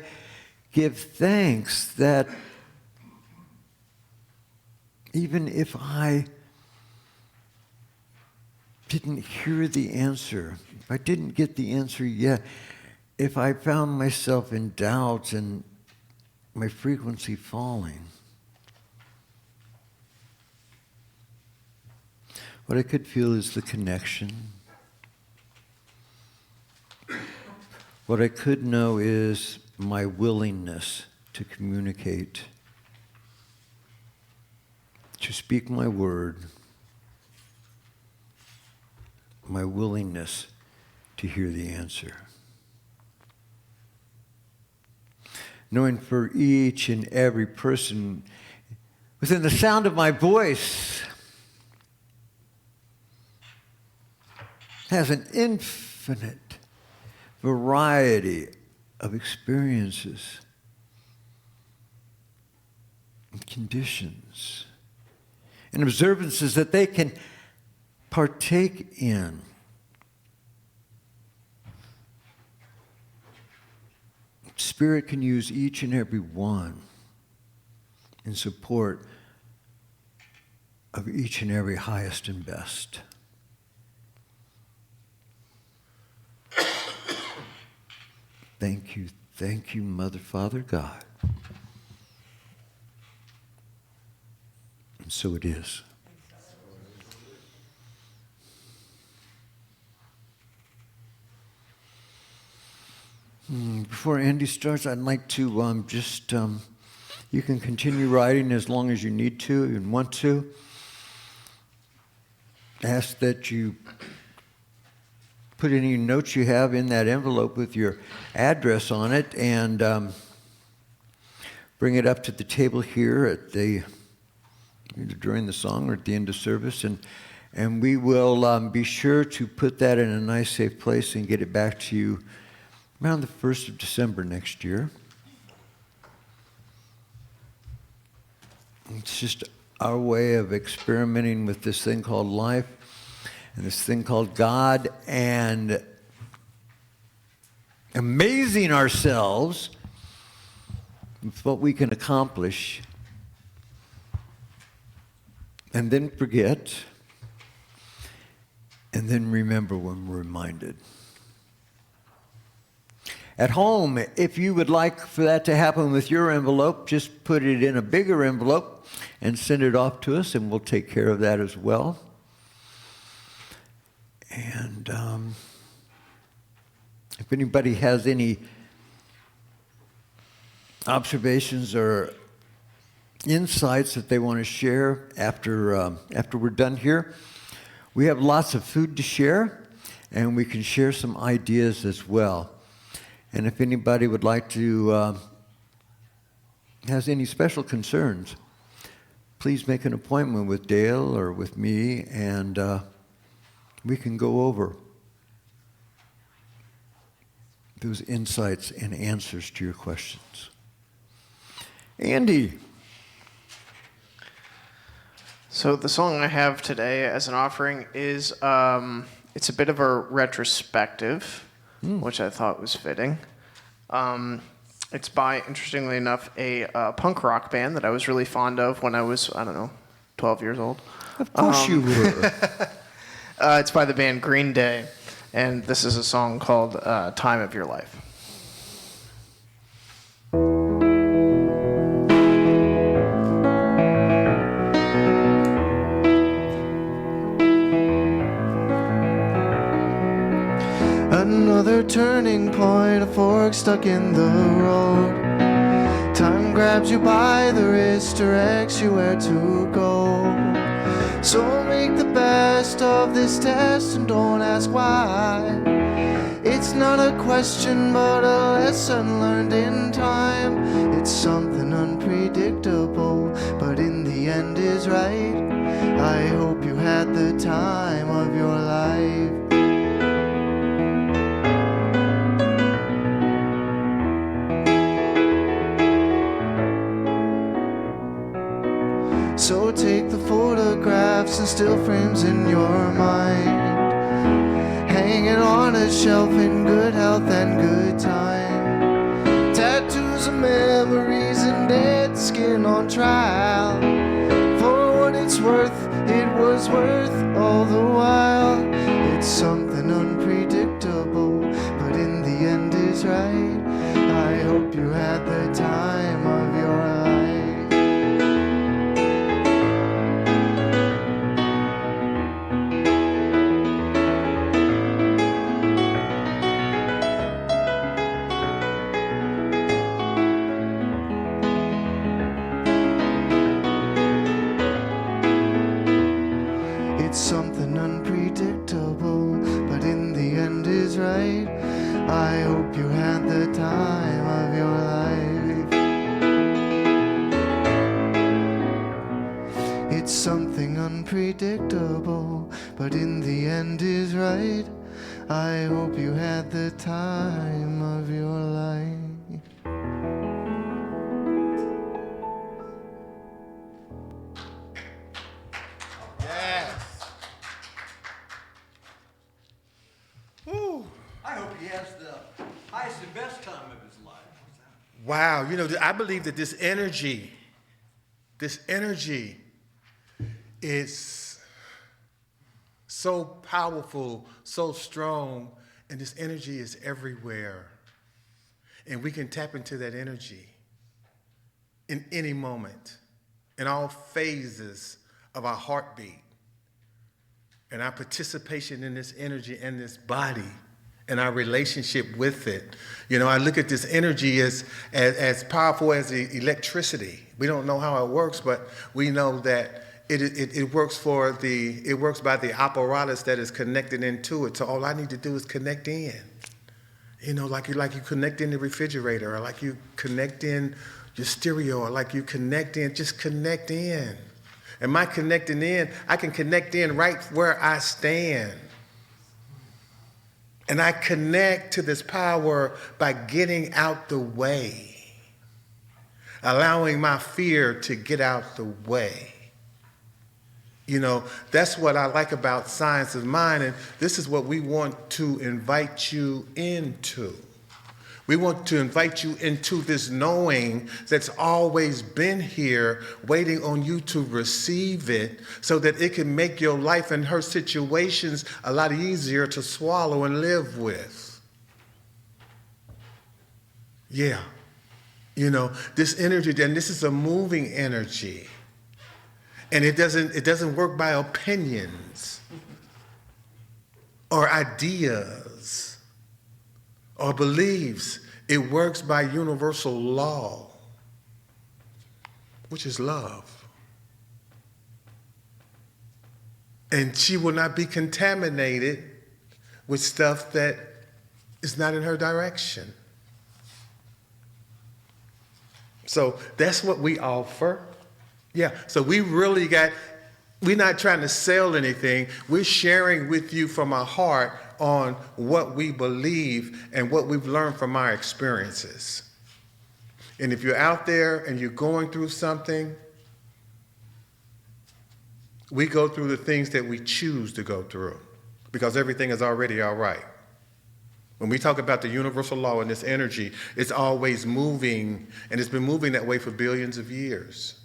give thanks that even if I didn't hear the answer, if I didn't get the answer yet, if I found myself in doubt and my frequency falling, what I could feel is the connection. What I could know is my willingness to communicate, to speak my word, my willingness to hear the answer. Knowing for each and every person within the sound of my voice has an infinite variety of experiences and conditions and observances that they can partake in. Spirit can use each and every one in support of each and every highest and best. Thank you, Mother, Father, God. And so it is. Before Andy starts, I'd like to you can continue writing as long as you need to and want to. Ask that you put any notes you have in that envelope with your address on it and bring it up to the table here at either during the song or at the end of service. And we will be sure to put that in a nice, safe place and get it back to you around the 1st of December next year. It's just our way of experimenting with this thing called life and this thing called God and amazing ourselves with what we can accomplish and then forget and then remember when we're reminded. At home, if you would like for that to happen with your envelope, just put it in a bigger envelope and send it off to us, and we'll take care of that as well. And if anybody has any observations or insights that they want to share after we're done here, we have lots of food to share, and we can share some ideas as well. And if anybody would like to, has any special concerns, please make an appointment with Dale or with me, and we can go over those insights and answers to your questions. Andy. So the song I have today as an offering is, it's a bit of a retrospective, which I thought was fitting. It's by, interestingly enough, a punk rock band that I was really fond of when I was, 12 years old. Of course you were. It's by the band Green Day, and this is a song called Time of Your Life. another turning point, a fork stuck in the road. Time grabs you by the wrist, directs you where to go. So make the best of this test and don't ask why. It's not a question but a lesson learned in time. It's something unpredictable but in the end is right. I hope you had the time of your life. So take the photographs and still frames in your mind, hanging on a shelf in good health and good time. Tattoos of memories and dead skin on trial. For what it's worth, it was worth all the while. It's something unpredictable, but in the end is right. I hope you had the time of your life. It's something unpredictable, but in the end is right. I hope you had the time of your life. It's something unpredictable, but in the end is right. I hope you had the time of your life. I hope he has the highest and best time of his life. Wow, you know, I believe that this energy is so powerful, so strong, and this energy is everywhere. And we can tap into that energy in any moment, in all phases of our heartbeat, and our participation in this energy and this body, and our relationship with it. You know, I look at this energy as powerful as the electricity. We don't know how it works, but we know that it works by the apparatus that is connected into it. So all I need to do is connect in. You know, like you connect in the refrigerator, or like you connect in your stereo, or like you connect in, just connect in. Am I connecting in? I can connect in right where I stand. And I connect to this power by getting out the way, allowing my fear to get out the way. You know, that's what I like about Science of Mind, and this is what we want to invite you into. We want to invite you into this knowing that's always been here, waiting on you to receive it so that it can make your life and her situations a lot easier to swallow and live with. Yeah. You know, this energy, and this is a moving energy. And it doesn't work by opinions or ideas or beliefs. It works by universal law, which is love. And she will not be contaminated with stuff that is not in her direction. So that's what we offer. Yeah, so we're not trying to sell anything. We're sharing with you from our heart on what we believe and what we've learned from our experiences. And if you're out there and you're going through something, we go through the things that we choose to go through because everything is already all right. When we talk about the universal law and this energy, it's always moving, and it's been moving that way for billions of years.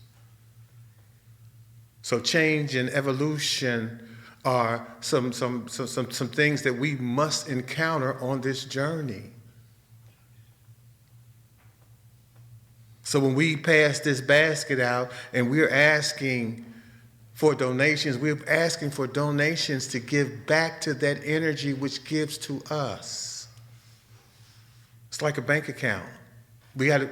So change and evolution are some things that we must encounter on this journey. So when we pass this basket out and we're asking for donations, we're asking for donations to give back to that energy which gives to us. It's like a bank account. We got to,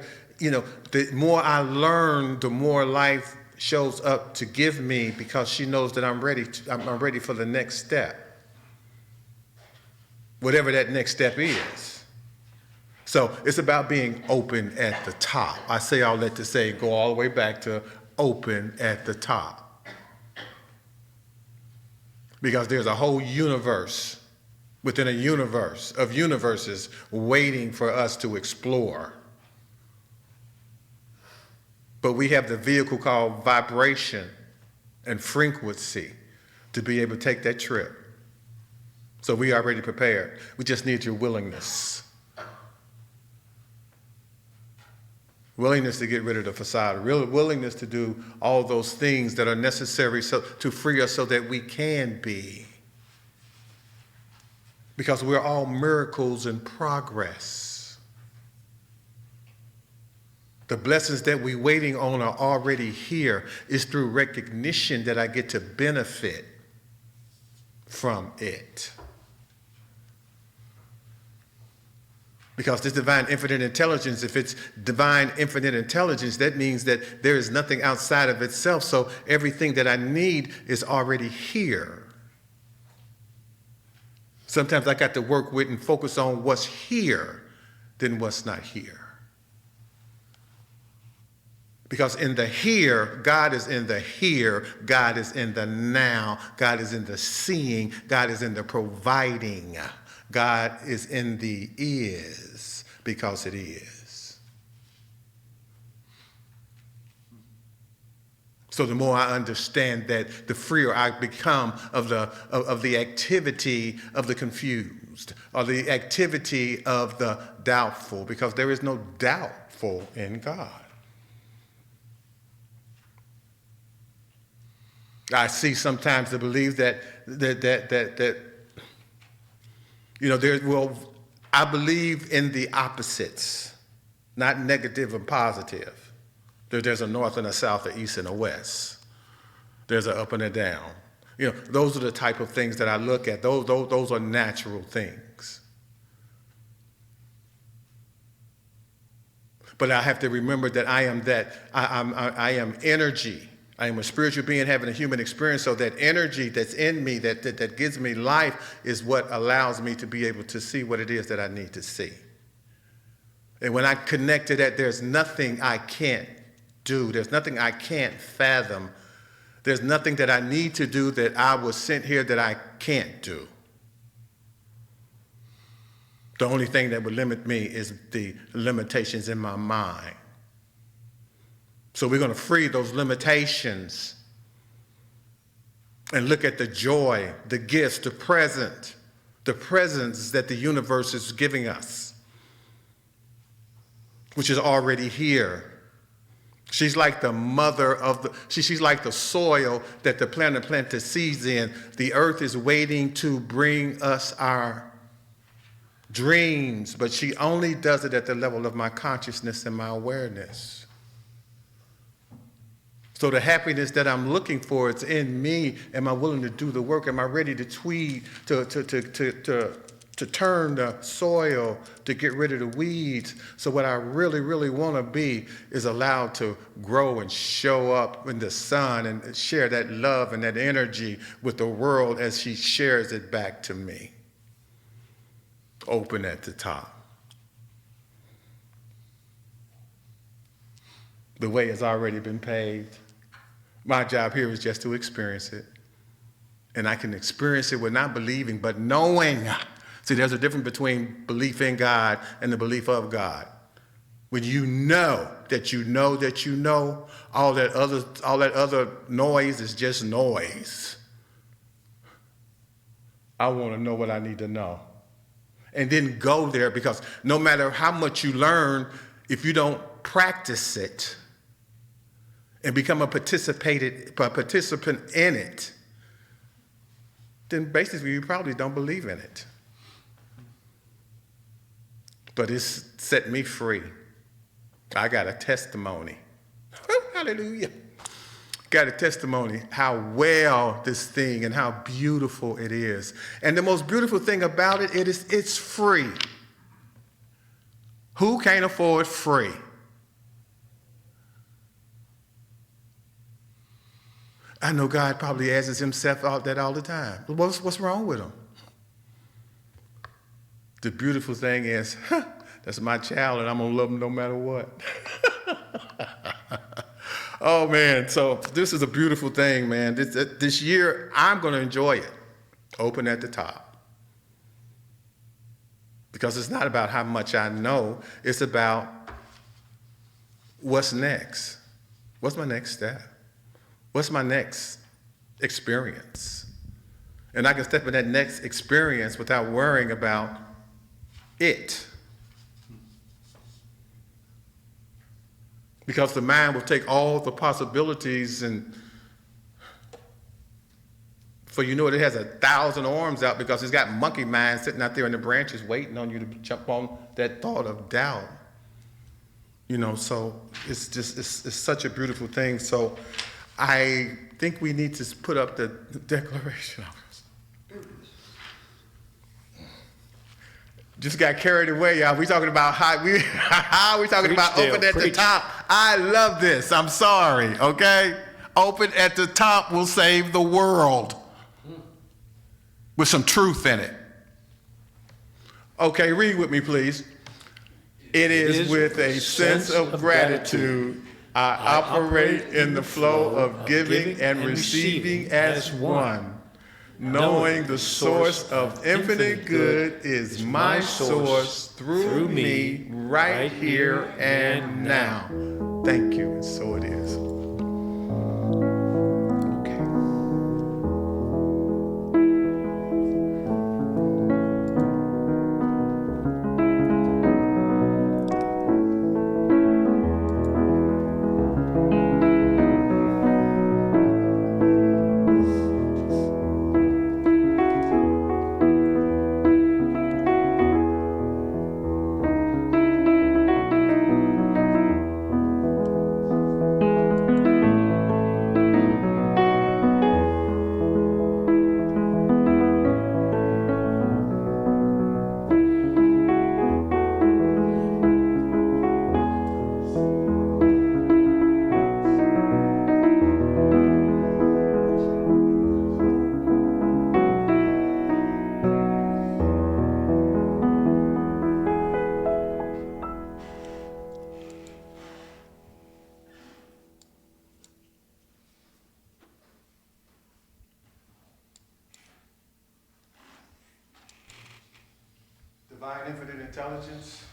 the more I learn, the more life shows up to give me, because she knows that I'm ready for the next step. Whatever that next step is. So it's about being open at the top. I say all that to say, go all the way back to open at the top. Because there's a whole universe within a universe of universes waiting for us to explore. But we have the vehicle called vibration and frequency to be able to take that trip. So we are already prepared. We just need your willingness. Willingness to get rid of the facade. Willingness to do all those things that are necessary to free us so that we can be. Because we're all miracles in progress. The blessings that we're waiting on are already here. It's through recognition that I get to benefit from it. Because this divine infinite intelligence, if it's divine infinite intelligence, that means that there is nothing outside of itself. So everything that I need is already here. Sometimes I got to work with and focus on what's here than what's not here. Because in the here, God is in the here, God is in the now, God is in the seeing, God is in the providing, God is in the is, because it is. So the more I understand that, the freer I become of the activity of the confused, or the activity of the doubtful, because there is no doubtful in God. I see sometimes the belief that I believe in the opposites, not negative and positive. There's a north and a south, a east and a west. There's an up and a down. Those are the type of things that I look at. Those are natural things. But I have to remember that I am energy. I am a spiritual being having a human experience, so that energy that's in me, that gives me life, is what allows me to be able to see what it is that I need to see. And when I connect to that, there's nothing I can't do. There's nothing I can't fathom. There's nothing that I need to do that I was sent here that I can't do. The only thing that would limit me is the limitations in my mind. So we're going to free those limitations and look at the joy, the gifts, the presence that the universe is giving us, which is already here. She's like the mother of she's like the soil that the planter planted seeds in. The earth is waiting to bring us our dreams, but she only does it at the level of my consciousness and my awareness. So the happiness that I'm looking for, it's in me. Am I willing to do the work? Am I ready to tweed, to turn the soil, to get rid of the weeds? So what I really, really want to be is allowed to grow and show up in the sun and share that love and that energy with the world as she shares it back to me. Open at the top. The way has already been paved. My job here is just to experience it. And I can experience it with not believing, but knowing. See, there's a difference between belief in God and the belief of God. When you know that you know that you know, all that other noise is just noise. I want to know what I need to know. And then go there, because no matter how much you learn, if you don't practice it and become a participant in it, then basically you probably don't believe in it. But it's set me free. I got a testimony. Hallelujah. Got a testimony how well this thing and how beautiful it is. And the most beautiful thing about it is it's free. Who can't afford free? I know God probably asks himself out that all the time. But what's wrong with him? The beautiful thing is, that's my child, and I'm going to love him no matter what. Oh, man. So this is a beautiful thing, man. This year, I'm going to enjoy it. Open at the top. Because it's not about how much I know. It's about what's next. What's my next step? What's my next experience? And I can step in that next experience without worrying about it. Because the mind will take all the possibilities and for you know it has 1,000 arms out because it's got monkey mind sitting out there in the branches waiting on you to jump on that thought of doubt. You know, so it's such a beautiful thing. So I think we need to put up the declaration. Just got carried away, y'all. We talking about we talking Preach, about Dale, open at the preach. top. I love this. I'm sorry, okay? Open at the top will save the world with some truth in it. Okay, read with me, please. It is with a sense of gratitude I operate in the flow of giving and receiving as one, knowing the source of infinite good is my source through me right here and now. Thank you, and so it is. Okay. Divine infinite intelligence,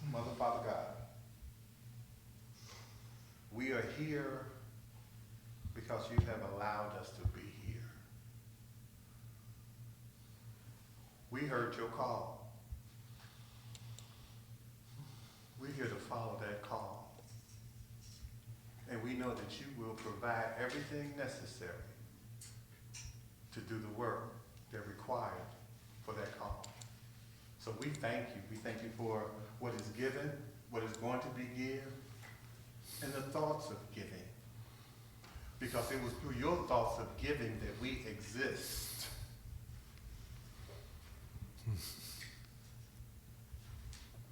Mother, Father, God. We are here because you have allowed us to be here. We heard your call. We're here to follow that call. And we know that you will provide everything necessary to do the work that required for that call. So we thank you. We thank you for what is given, what is going to be given, and the thoughts of giving. Because it was through your thoughts of giving that we exist.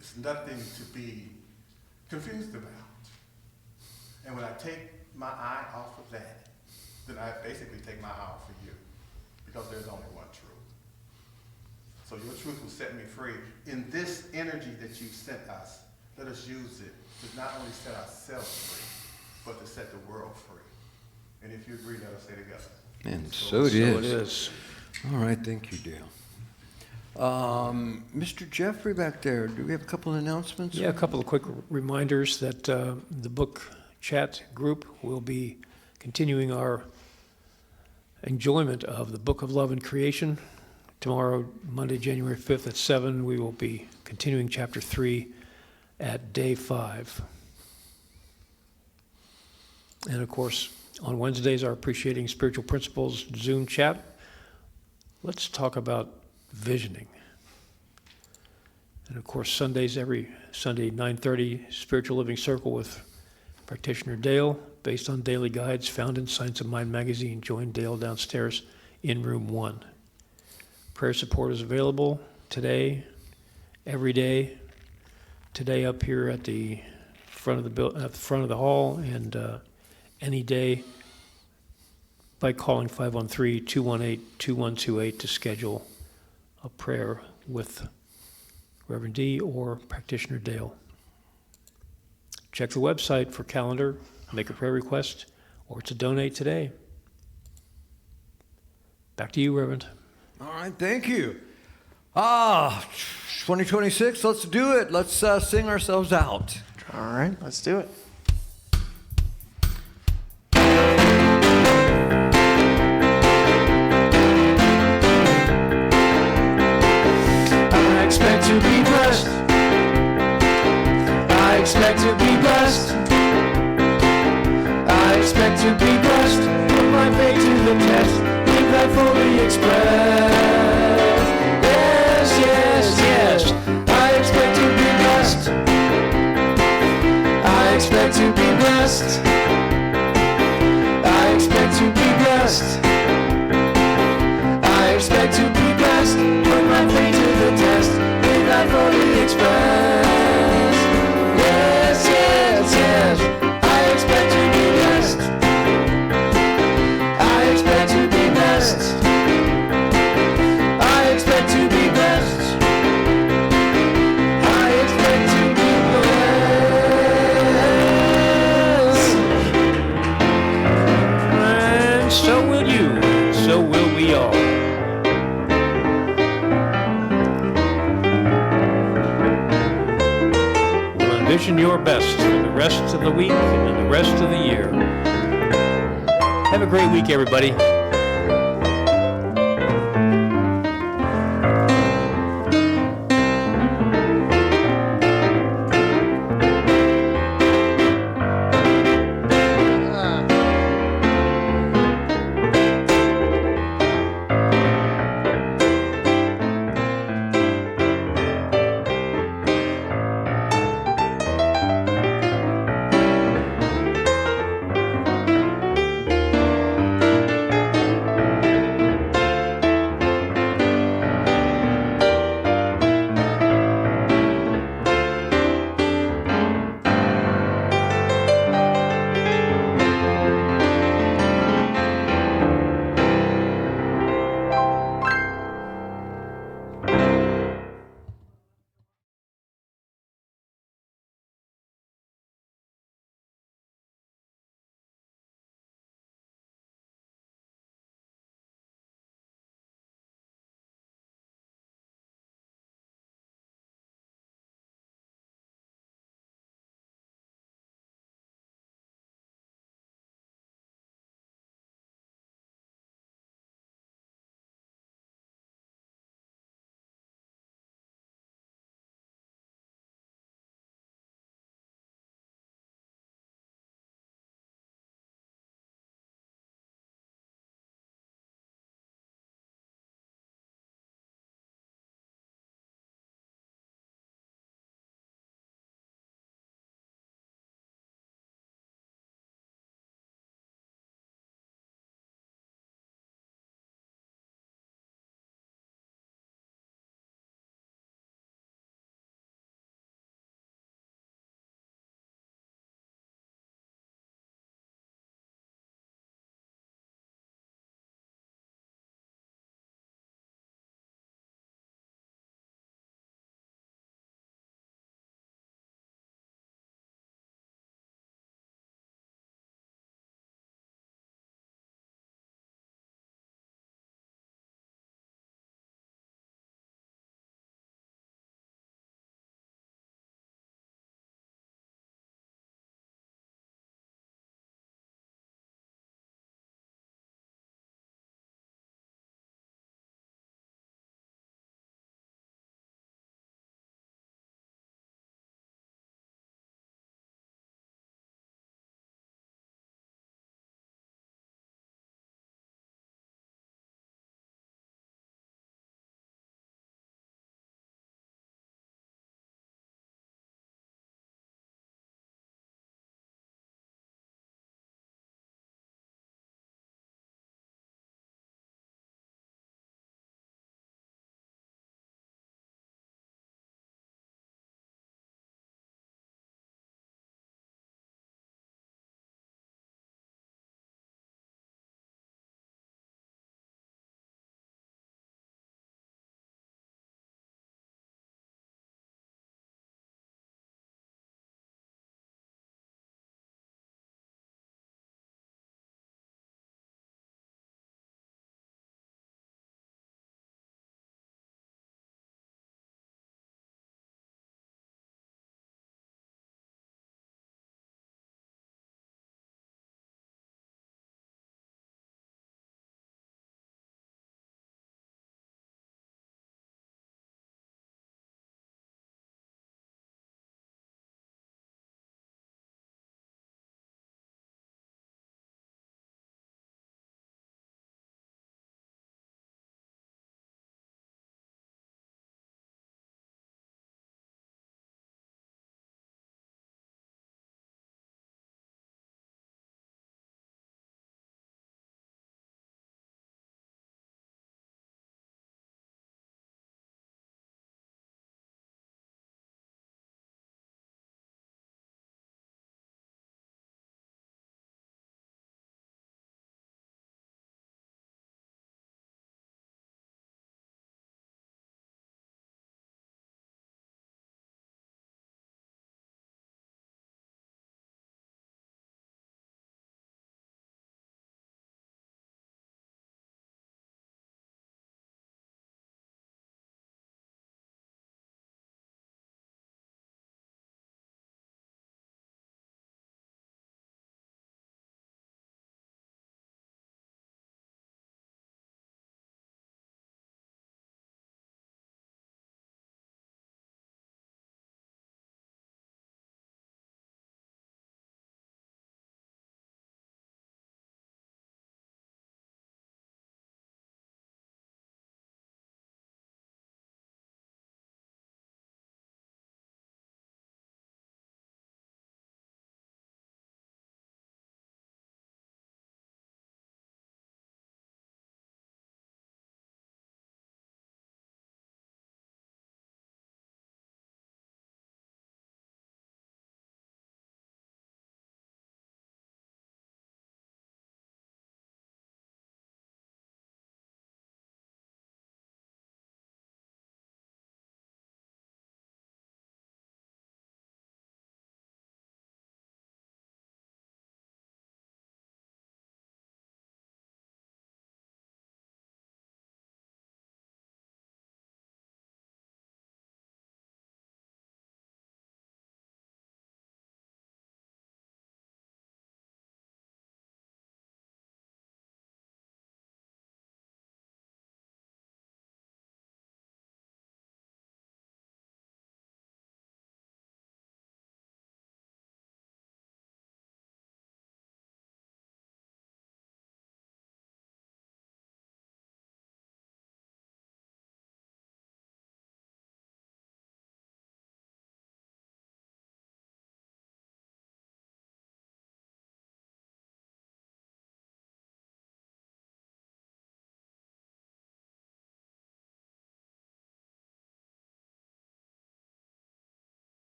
It's nothing to be confused about. And when I take my eye off of that, then I basically take my eye off of you. Because there's only one truth. So your truth will set me free. In this energy that you sent us, let us use it to not only set ourselves free, but to set the world free. And if you agree, let us say together. And so it is. All right, thank you, Dale. Mr. Jeffrey back there, do we have a couple of announcements? Yeah, a couple of quick reminders that the book chat group will be continuing our enjoyment of the Book of Love and Creation. Tomorrow, Monday, January 5th at 7, we will be continuing chapter 3 at day 5. And of course, on Wednesdays, our Appreciating Spiritual Principles Zoom chat. Let's talk about visioning. And of course, Sundays, every Sunday, 9:30, Spiritual Living Circle with practitioner Dale, based on daily guides found in Science of Mind magazine. Join Dale downstairs in room 1. Prayer support is available today, every day, today up here at the front of the hall, and any day by calling 513-218-2128 to schedule a prayer with Reverend D or Practitioner Dale. Check the website for calendar, make a prayer request, or to donate today. Back to you, Reverend. All right, thank you. 2026, let's do it. Let's sing ourselves out. All right, let's do it. I expect to be blessed. I expect to be blessed. I expect to be blessed. Put my faith to the test. Think I fully express. Yes, yes, yes. I expect to be blessed. I expect to be blessed. I expect to be blessed. I expect to be blessed. Put my faith to the test. Think I fully express. Yes, yes, yes. I expect to be blessed. I expect to be blessed. I expect to be blessed. I expect to be blessed. And so will you, so will we all. We'll envision your best for the rest of the week and the rest of the year. Have a great week, everybody.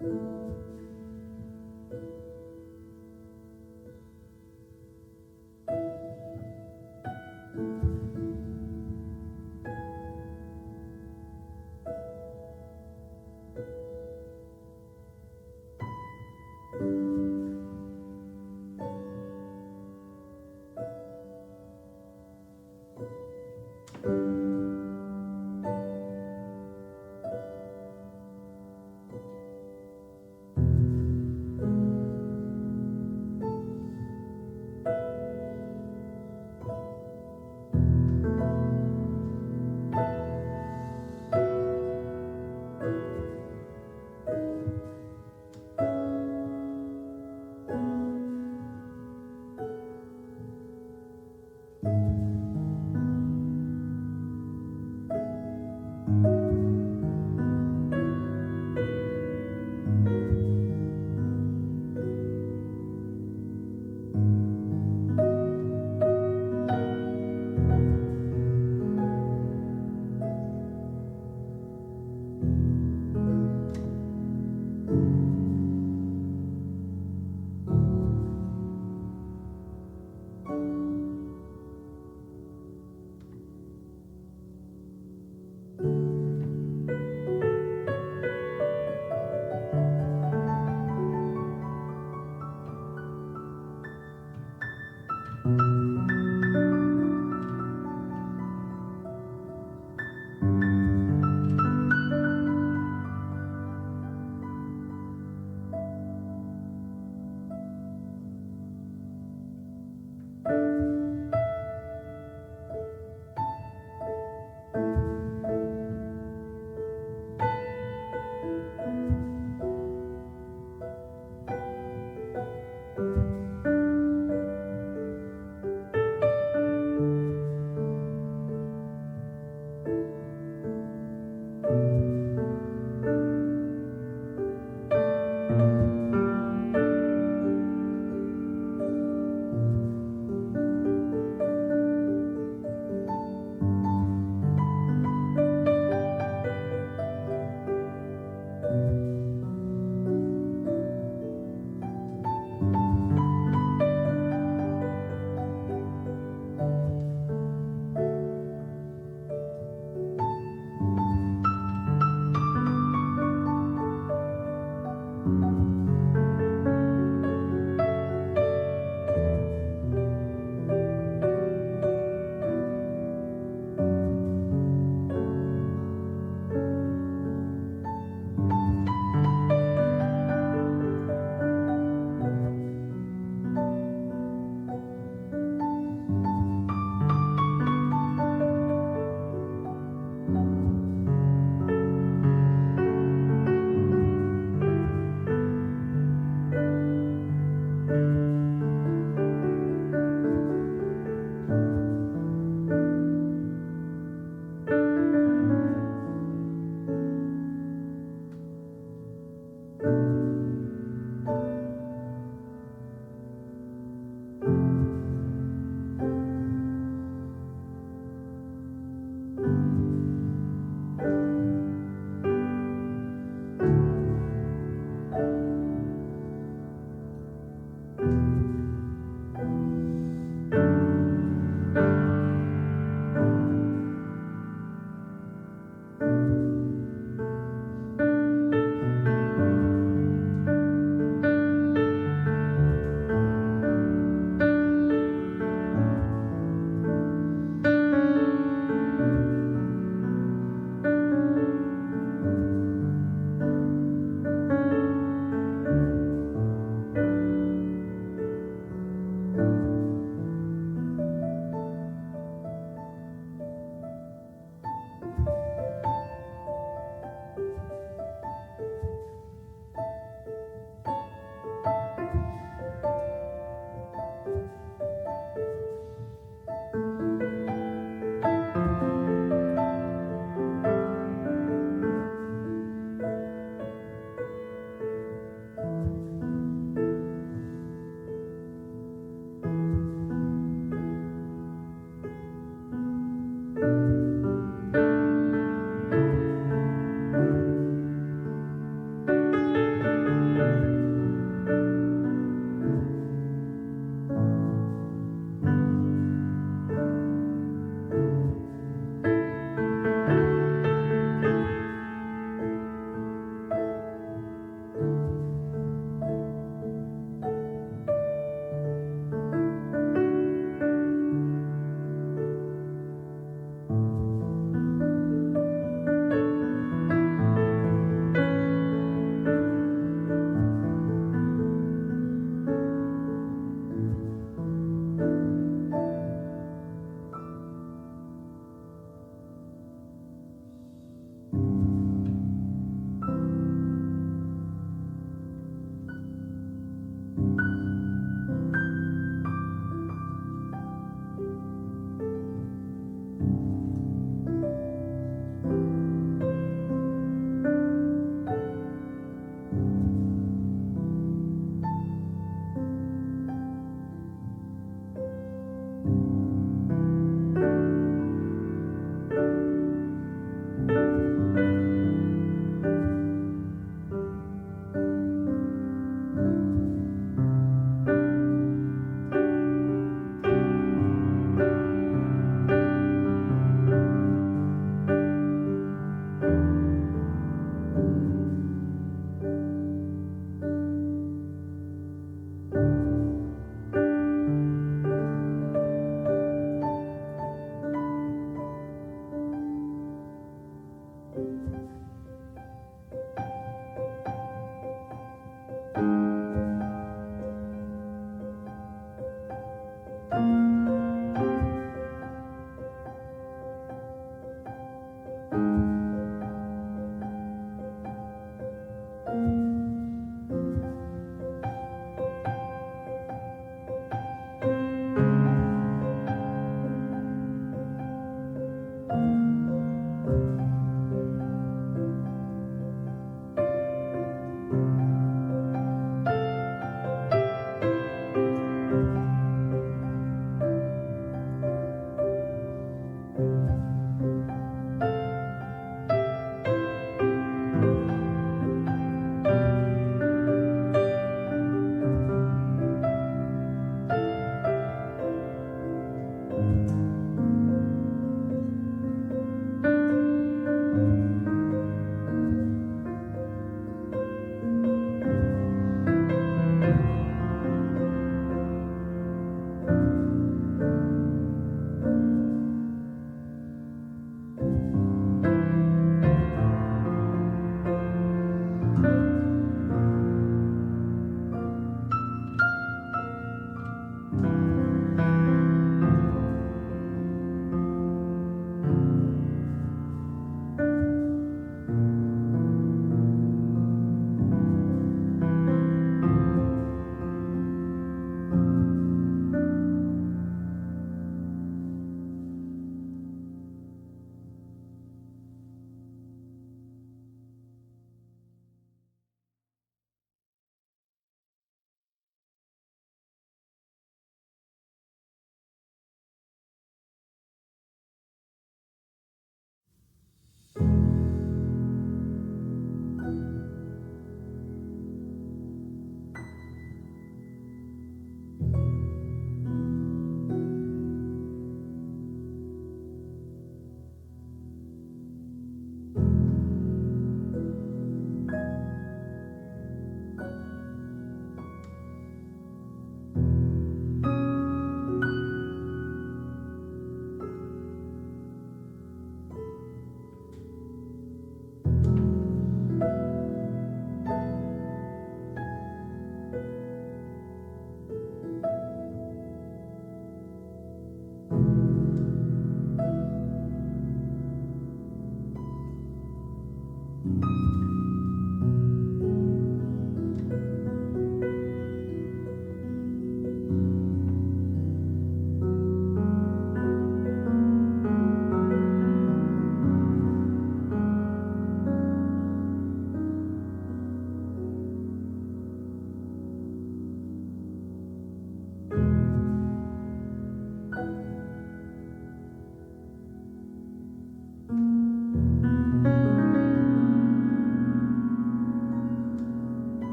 Bye.